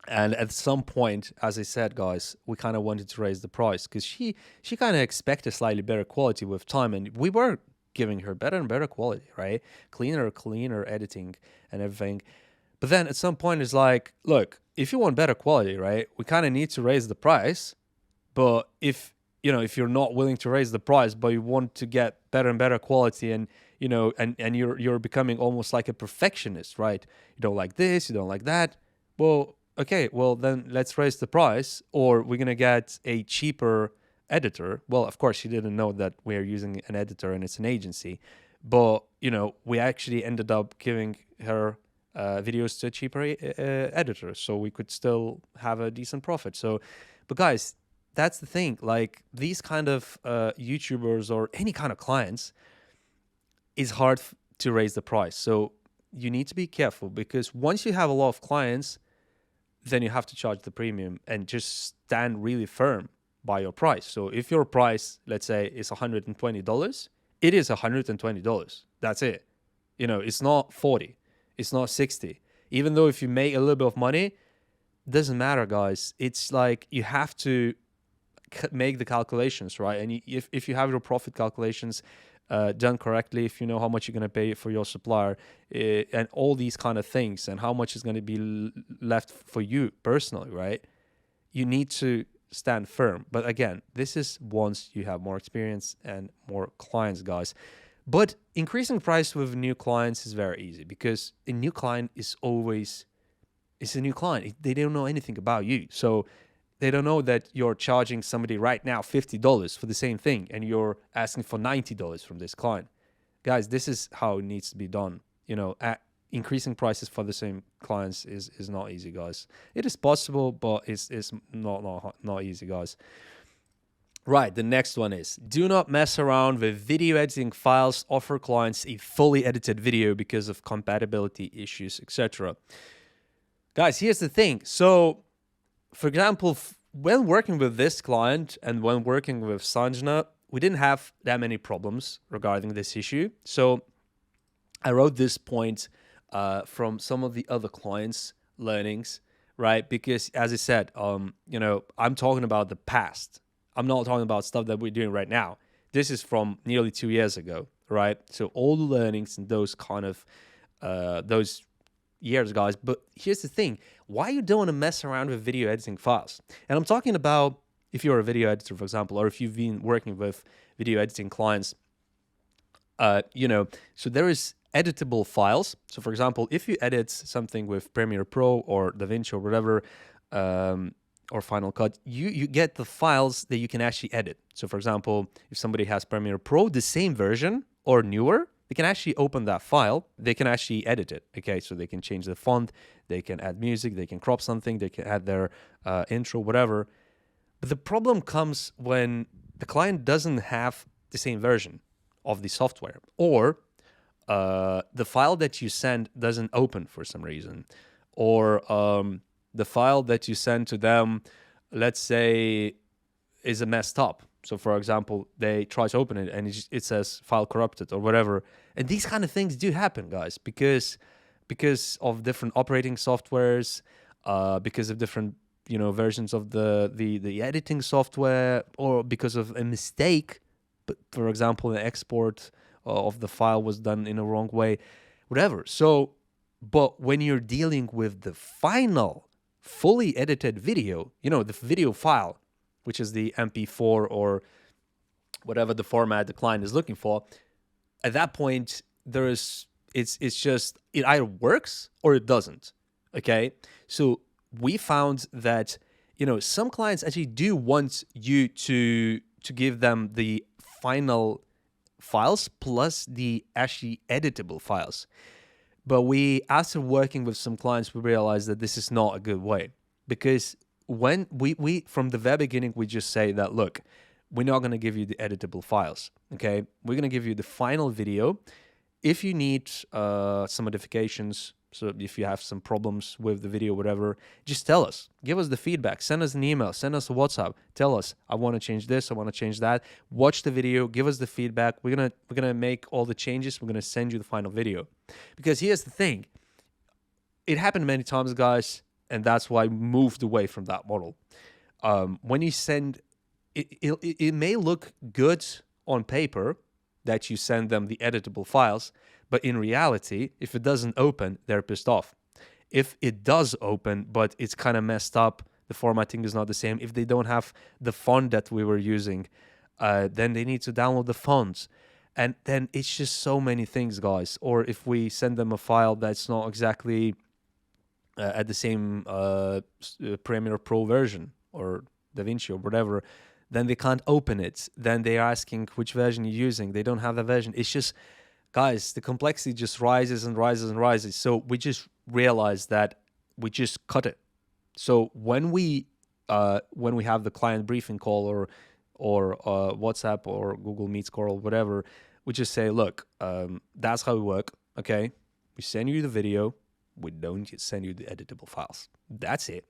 And at some point, as I said, guys, we kind of wanted to raise the price because she kind of expected slightly better quality with time. And we were giving her better and better quality, right? Cleaner editing and everything. But then at some point, it's like, look, if you want better quality, right, we kind of need to raise the price. But if you're not willing to raise the price, but you want to get better and better quality, and and you're becoming almost like a perfectionist, right? You don't like this, you don't like that. Well, okay, well then let's raise the price, or we're gonna get a cheaper editor. Well, of course, she didn't know that we're using an editor and it's an agency, but we actually ended up giving her videos to a cheaper editor, so we could still have a decent profit. So, but guys, that's the thing. Like these kind of YouTubers or any kind of clients, is hard to raise the price. So you need to be careful, because once you have a lot of clients, then you have to charge the premium and just stand really firm by your price. So if your price, let's say, is $120, it is $120. That's it. It's not 40. It's not 60. Even though if you make a little bit of money, doesn't matter, guys. It's like you have to make the calculations, right? And if you have your profit calculations done correctly, if you know how much you're going to pay for your supplier, and all these kind of things, and how much is going to be left for you personally, right? You need to stand firm. But again, this is once you have more experience and more clients, guys. But increasing price with new clients is very easy, because a new client is always, it's a new client. They don't know anything about you. So they don't know that you're charging somebody right now $50 for the same thing, and you're asking for $90 from this client. Guys, this is how it needs to be done. Increasing prices for the same clients is not easy, guys. It is possible, but it's not easy, guys. Right, the next one is, do not mess around with video editing files. Offer clients a fully edited video because of compatibility issues, etc. Guys, here's the thing. So, for example, when working with this client and when working with Sanjana, we didn't have that many problems regarding this issue. So I wrote this point from some of the other clients' learnings, right? Because as I said, I'm talking about the past. I'm not talking about stuff that we're doing right now. This is from nearly 2 years ago, right? So all the learnings and those kind of, those years, guys. But here's the thing. Why you don't want to mess around with video editing files? And I'm talking about if you're a video editor, for example, or if you've been working with video editing clients, so there is editable files. So for example, if you edit something with Premiere Pro or DaVinci or whatever, or Final Cut, you get the files that you can actually edit. So for example, if somebody has Premiere Pro, the same version or newer, they can actually open that file. They can actually edit it. Okay, so they can change the font, they can add music, they can crop something, they can add their intro, whatever. But the problem comes when the client doesn't have the same version of the software, or the file that you send doesn't open for some reason, or the file that you send to them, let's say, is messed up. So for example, they try to open it and it says file corrupted or whatever. And these kind of things do happen, guys, because of different operating softwares, because of different versions of the editing software, or because of a mistake. But for example, the export of the file was done in a wrong way, whatever. So, but when you're dealing with the final fully edited video, the video file, which is the MP4 or whatever the format the client is looking for, at that point, it's just, it either works or it doesn't. Okay. So we found that, some clients actually do want you to give them the final files plus the actually editable files. But after working with some clients, we realized that this is not a good way, because when we from the very beginning, we just say that, look, we're not going to give you the editable files. Okay. We're going to give you the final video. If you need some modifications, so if you have some problems with the video, whatever, just tell us. Give us the feedback. Send us an email. Send us a WhatsApp. Tell us, I want to change this. I want to change that. Watch the video. Give us the feedback. We're gonna make all the changes. We're gonna send you the final video. Because here's the thing. It happened many times, guys, and that's why I moved away from that model. When you send, it may look good on paper that you send them the editable files, but in reality, if it doesn't open, they're pissed off. If it does open, but it's kind of messed up, the formatting is not the same, if they don't have the font that we were using, then they need to download the fonts. And then it's just so many things, guys. Or if we send them a file that's not exactly at the same Premiere Pro version or DaVinci or whatever, then they can't open it. Then they're asking which version you're using. They don't have that version. It's just, guys, the complexity just rises and rises and rises. So we just realized that we just cut it. So when we have the client briefing call or WhatsApp or Google Meets call or whatever, we just say, look, that's how we work. Okay, we send you the video. We don't send you the editable files. That's it.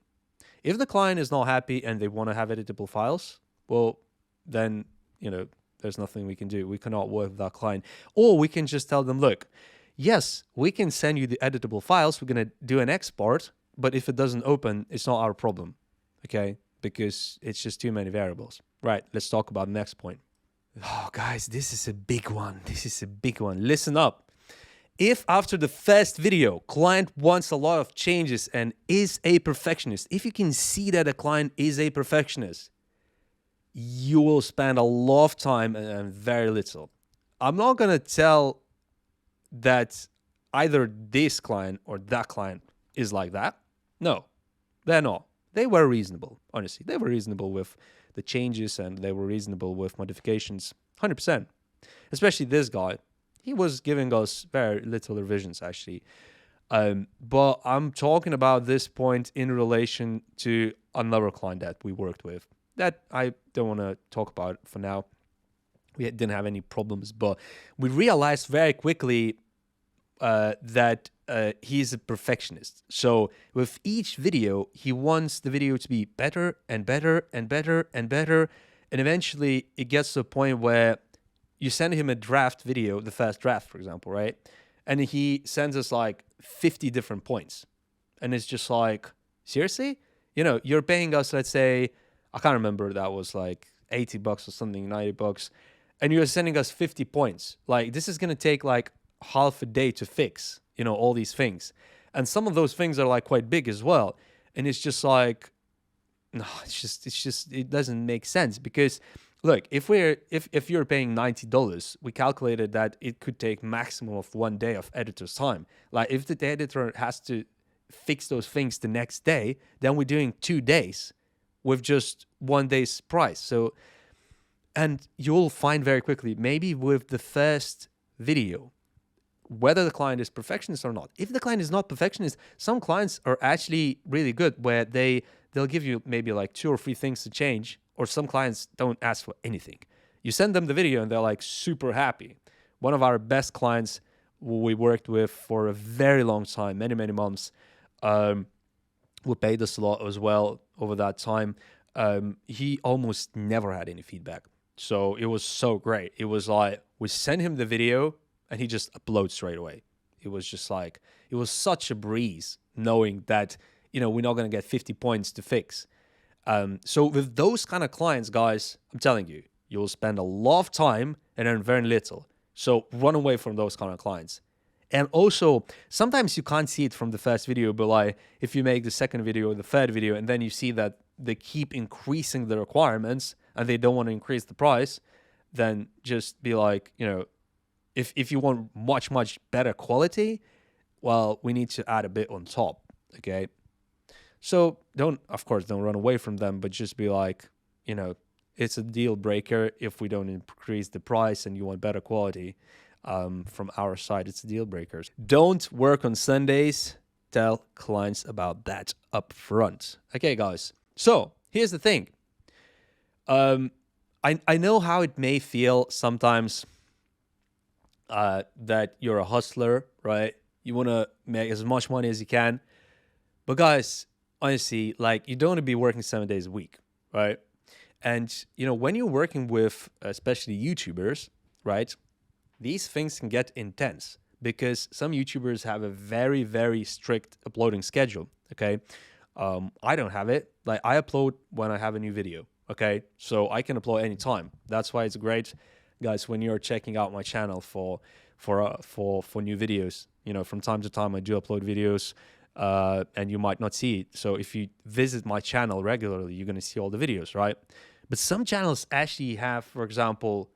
If the client is not happy and they want to have editable files, well, then, there's nothing we can do. We cannot work with that client. Or we can just tell them, look, yes, we can send you the editable files. We're going to do an export, but if it doesn't open, it's not our problem, okay? Because it's just too many variables. Right, let's talk about the next point. Oh, guys, this is a big one. Listen up. If after the first video, client wants a lot of changes and is a perfectionist, if you can see that a client is a perfectionist, you will spend a lot of time and very little. I'm not going to tell that either this client or that client is like that. No, they're not. They were reasonable, honestly. They were reasonable with the changes and they were reasonable with modifications, 100%. Especially this guy. He was giving us very little revisions, actually. But I'm talking about this point in relation to another client that we worked with that I don't want to talk about for now. We didn't have any problems, but we realized very quickly that he's a perfectionist. So with each video, he wants the video to be better and better and better and better. And eventually it gets to a point where you send him a draft video, the first draft, for example, right? And he sends us like 50 different points. And it's just like, seriously? You're paying us, let's say, I can't remember, that was like $80 or something, $90. And you're sending us 50 points. Like, this is going to take like half a day to fix, all these things. And some of those things are like quite big as well. And it's just like, no, it doesn't make sense because look, if you're paying $90, we calculated that it could take maximum of 1 day of editor's time. Like if the editor has to fix those things the next day, then we're doing 2 days with just 1 day's price. So, and you'll find very quickly, maybe with the first video, whether the client is perfectionist or not. If the client is not perfectionist, some clients are actually really good where they'll give you maybe like 2 or 3 things to change, or some clients don't ask for anything. You send them the video and they're like super happy. One of our best clients who we worked with for a very long time, many, many months, who paid us a lot as well over that time, he almost never had any feedback. So it was so great. It was like we sent him the video and he just uploads straight away. It was just like, it was such a breeze knowing that, you know, we're not going to get 50 points to fix. So with those kind of clients, guys, I'm telling you, you'll spend a lot of time and earn very little. So run away from those kind of clients. And also, sometimes you can't see it from the first video, but like if you make the second video or the third video and then you see that they keep increasing the requirements and they don't want to increase the price, then just be like, you know, if you want much, much better quality, well, we need to add a bit on top, okay? So of course, don't run away from them, but just be like, you know, it's a deal breaker if we don't increase the price and you want better quality. From our side, it's a deal breaker. Don't work on Sundays. Tell clients about that up front. Okay, guys. So here's the thing. I know how it may feel sometimes that you're a hustler, right? You want to make as much money as you can. But guys, honestly, like you don't want to be working 7 days a week, right? And, you know, when you're working with especially YouTubers, right? These things can get intense because some YouTubers have a very, very strict uploading schedule, okay? I don't have it. Like I upload when I have a new video, okay? So I can upload anytime. That's why it's great, guys, when you're checking out my channel for new videos. You know, from time to time I do upload videos and you might not see it. So if you visit my channel regularly, you're going to see all the videos, right? But some channels actually have, for example,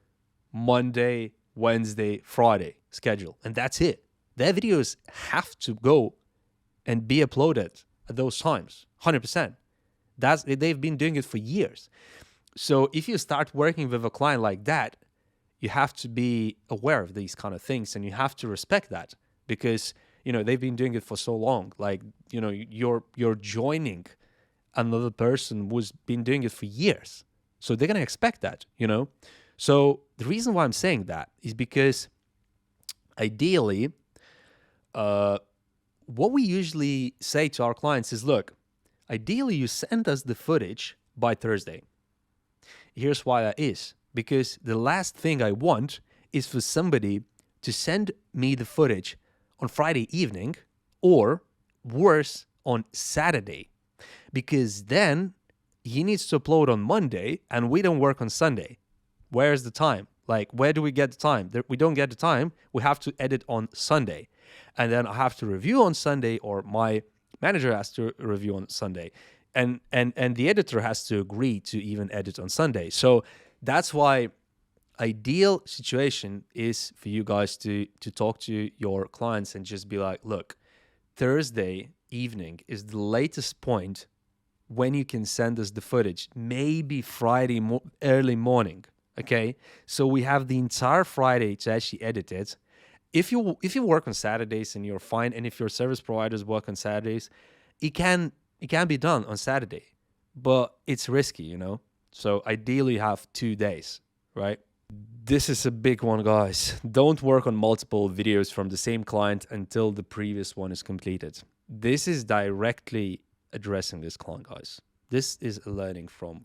Monday, Wednesday, Friday schedule, and that's it. Their videos have to go and be uploaded at those times, 100%. They've been doing it for years. So if you start working with a client like that, you have to be aware of these kind of things and you have to respect that because, you know, they've been doing it for so long. Like, you know, you're joining another person who's been doing it for years. So they're going to expect that, you know? So the reason why I'm saying that is because ideally, what we usually say to our clients is, look, ideally you send us the footage by Thursday. Here's why that is. Because the last thing I want is for somebody to send me the footage on Friday evening or worse, on Saturday. Because then he needs to upload on Monday and we don't work on Sunday. Where's the time? Like, where do we get the time? We don't get the time. We have to edit on Sunday. And then I have to review on Sunday, or my manager has to review on Sunday. And the editor has to agree to even edit on Sunday. So that's why ideal situation is for you guys to talk to your clients and just be like, look, Thursday evening is the latest point when you can send us the footage. Maybe Friday early morning. Okay, so we have the entire Friday to actually edit it. If you work on Saturdays and you're fine, and if your service providers work on Saturdays, it can be done on Saturday, but it's risky, you know. So ideally, you have 2 days, right? This is a big one, guys. Don't work on multiple videos from the same client until the previous one is completed. This is directly addressing this client, guys. This is a learning from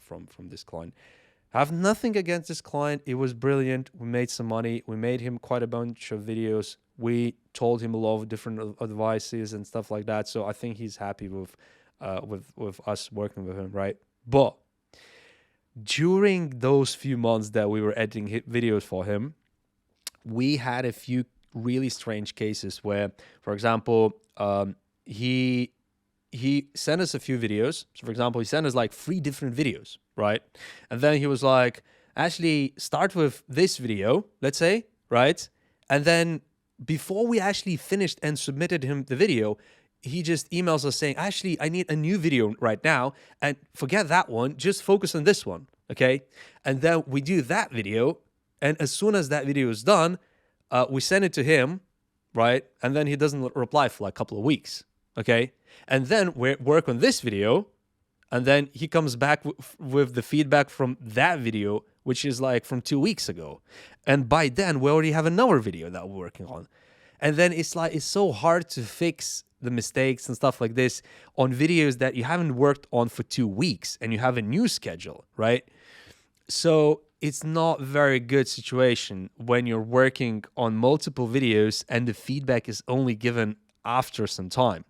this client. I have nothing against this client. It was brilliant. We made some money. We made him quite a bunch of videos. We told him a lot of different advices and stuff like that. So I think he's happy with us working with him, right? But during those few months that we were editing videos for him, we had a few really strange cases where, for example, he sent us a few videos. So for example, he sent us like 3 different videos, right? And then he was like, actually start with this video, let's say, right? And then before we actually finished and submitted him the video, he just emails us saying, actually, I need a new video right now, and forget that one, just focus on this one, okay? And then we do that video, and as soon as that video is done, we send it to him, right? And then he doesn't reply for like a couple of weeks, okay? And then we work on this video, and then he comes back with the feedback from that video, which is like from 2 weeks ago. And by then, we already have another video that we're working on. And then it's like, it's so hard to fix the mistakes and stuff like this on videos that you haven't worked on for 2 weeks and you have a new schedule, right? So it's not very good situation when you're working on multiple videos and the feedback is only given after some time.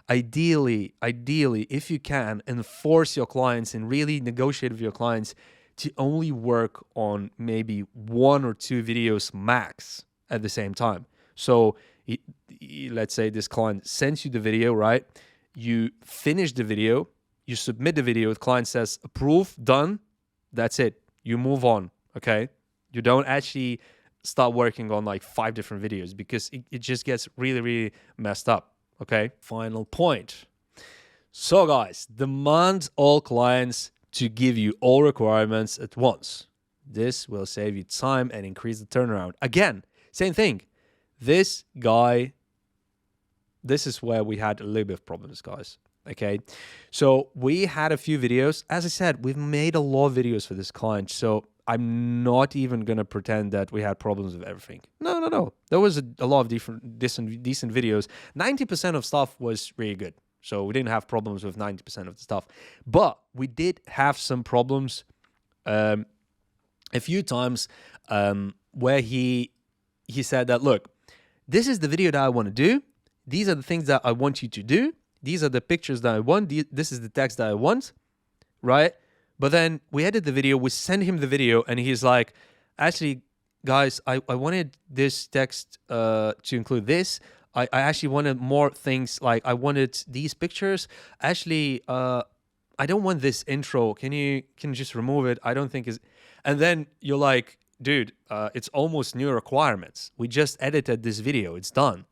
Ideally, if you can, enforce your clients and really negotiate with your clients to only work on maybe 1 or 2 videos max at the same time. So let's say this client sends you the video, right? You finish the video, you submit the video, the client says, approve, done, that's it. You move on, okay? You don't actually start working on like 5 different videos because it just gets really, really messed up, okay? Final point. So guys, demand all clients to give you all requirements at once. This will save you time and increase the turnaround. Again, same thing. This guy, this is where we had a little bit of problems, guys. Okay, so we had a few videos. As I said, we've made a lot of videos for this client, so I'm not even gonna pretend that we had problems with everything. No. There was a lot of decent videos. 90% of stuff was really good, so we didn't have problems with 90% of the stuff. But we did have some problems a few times where he said that, look, this is the video that I want to do. These are the things that I want you to do. These are the pictures that I want. This is the text that I want, right? But then we edit the video, we send him the video, and he's like, actually, guys, I wanted this text to include this. I actually wanted more things, like I wanted these pictures. Actually, I don't want this intro. Can you just remove it? I don't think is. And then you're like, dude, it's almost new requirements. We just edited this video. It's done.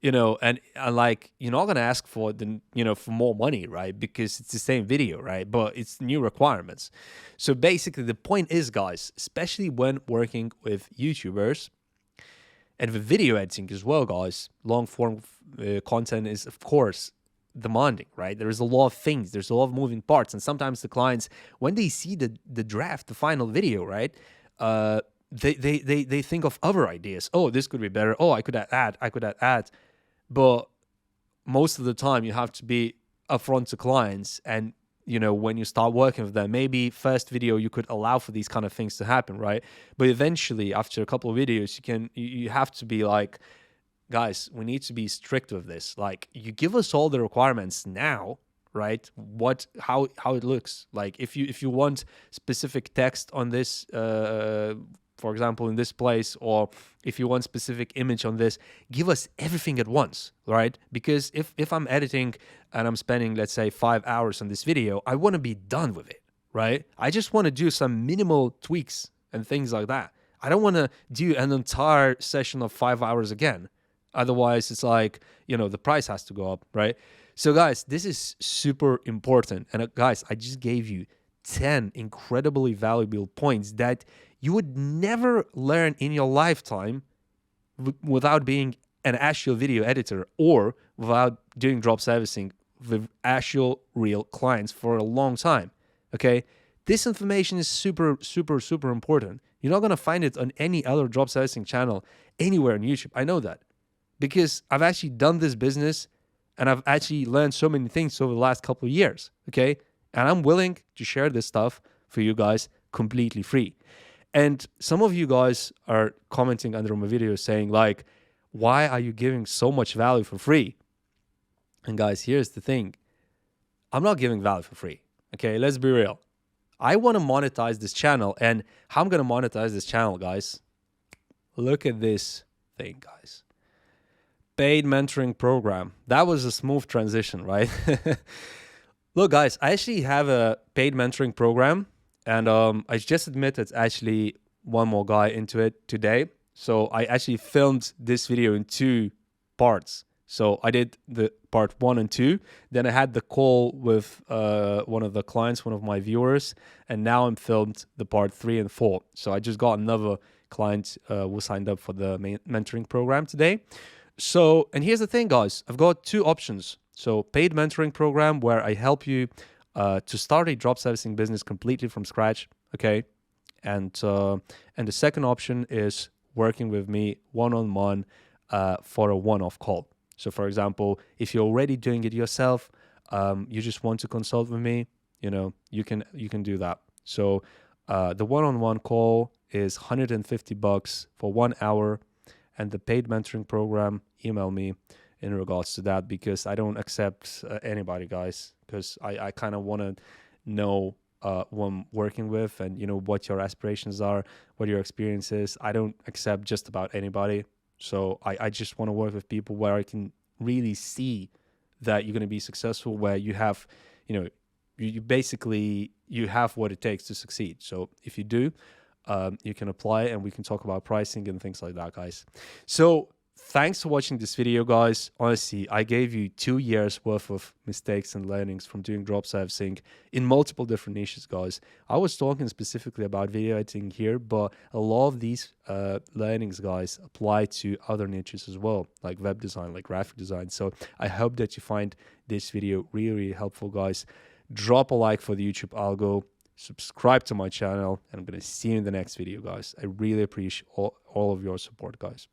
You know, and like, you're not going to ask for for more money, right? Because it's the same video, right? But it's new requirements. So basically the point is, guys, especially when working with YouTubers and with video editing as well, guys, long form content is, of course, demanding, right? There is a lot of things. There's a lot of moving parts. And sometimes the clients, when they see the draft, the final video, right? They think of other ideas. Oh, this could be better. Oh, I could add. But most of the time you have to be upfront to clients, and when you start working with them, maybe first video you could allow for these kind of things to happen, right? But eventually, after a couple of videos, you have to be like, guys, we need to be strict with this. Like, you give us all the requirements now, right? How it looks like. If you want specific text on this, for example, in this place, or if you want specific image on this, give us everything at once, right? Because if I'm editing and I'm spending, let's say, 5 hours on this video, I want to be done with it, right? I just want to do some minimal tweaks and things like that. I don't want to do an entire session of 5 hours again. Otherwise, it's like, the price has to go up, right? So guys, this is super important. And guys, I just gave you 10 incredibly valuable points that you would never learn in your lifetime without being an actual video editor or without doing drop servicing with actual real clients for a long time, okay? This information is super, super, super important. You're not going to find it on any other drop servicing channel anywhere on YouTube. I know that because I've actually done this business and I've actually learned so many things over the last couple of years, okay? And I'm willing to share this stuff for you guys completely free. And some of you guys are commenting under my videos saying like, why are you giving so much value for free? And guys, here's the thing. I'm not giving value for free. Okay, let's be real. I want to monetize this channel. And how I'm going to monetize this channel, guys? Look at this thing, guys. paid mentoring program. That was a smooth transition, right? Look, guys, I actually have a paid mentoring program, and I just admit it's actually one more guy into it today. So I actually filmed this video in 2 parts. So I did the part 1 and 2. Then I had the call with one of the clients, one of my viewers, and now I'm filmed the part 3 and 4. So I just got another client who signed up for the mentoring program today. So, and here's the thing, guys. I've got 2 options. So paid mentoring program where I help you to start a drop servicing business completely from scratch. Okay. And the second option is working with me one-on-one for a one-off call. So for example, if you're already doing it yourself, you just want to consult with me, you can do that. So the one-on-one call is $150 for 1 hour, and the paid mentoring program, email me in regards to that, because I don't accept anybody, guys, because I kind of want to know who I'm working with, and what your aspirations are, what your experience is. I don't accept just about anybody. So I just want to work with people where I can really see that you're going to be successful, where you have, you basically, you have what it takes to succeed. So if you do, you can apply, and we can talk about pricing and things like that, guys. So thanks for watching this video, guys. Honestly, I gave you 2 years worth of mistakes and learnings from doing drop servicing in multiple different niches, guys. I was talking specifically about video editing here, but a lot of these learnings, guys, apply to other niches as well, like web design, like graphic design. So I hope that you find this video really, really helpful, guys. Drop a like for the YouTube algo, subscribe to my channel, and I'm going to see you in the next video, guys. I really appreciate all of your support, guys.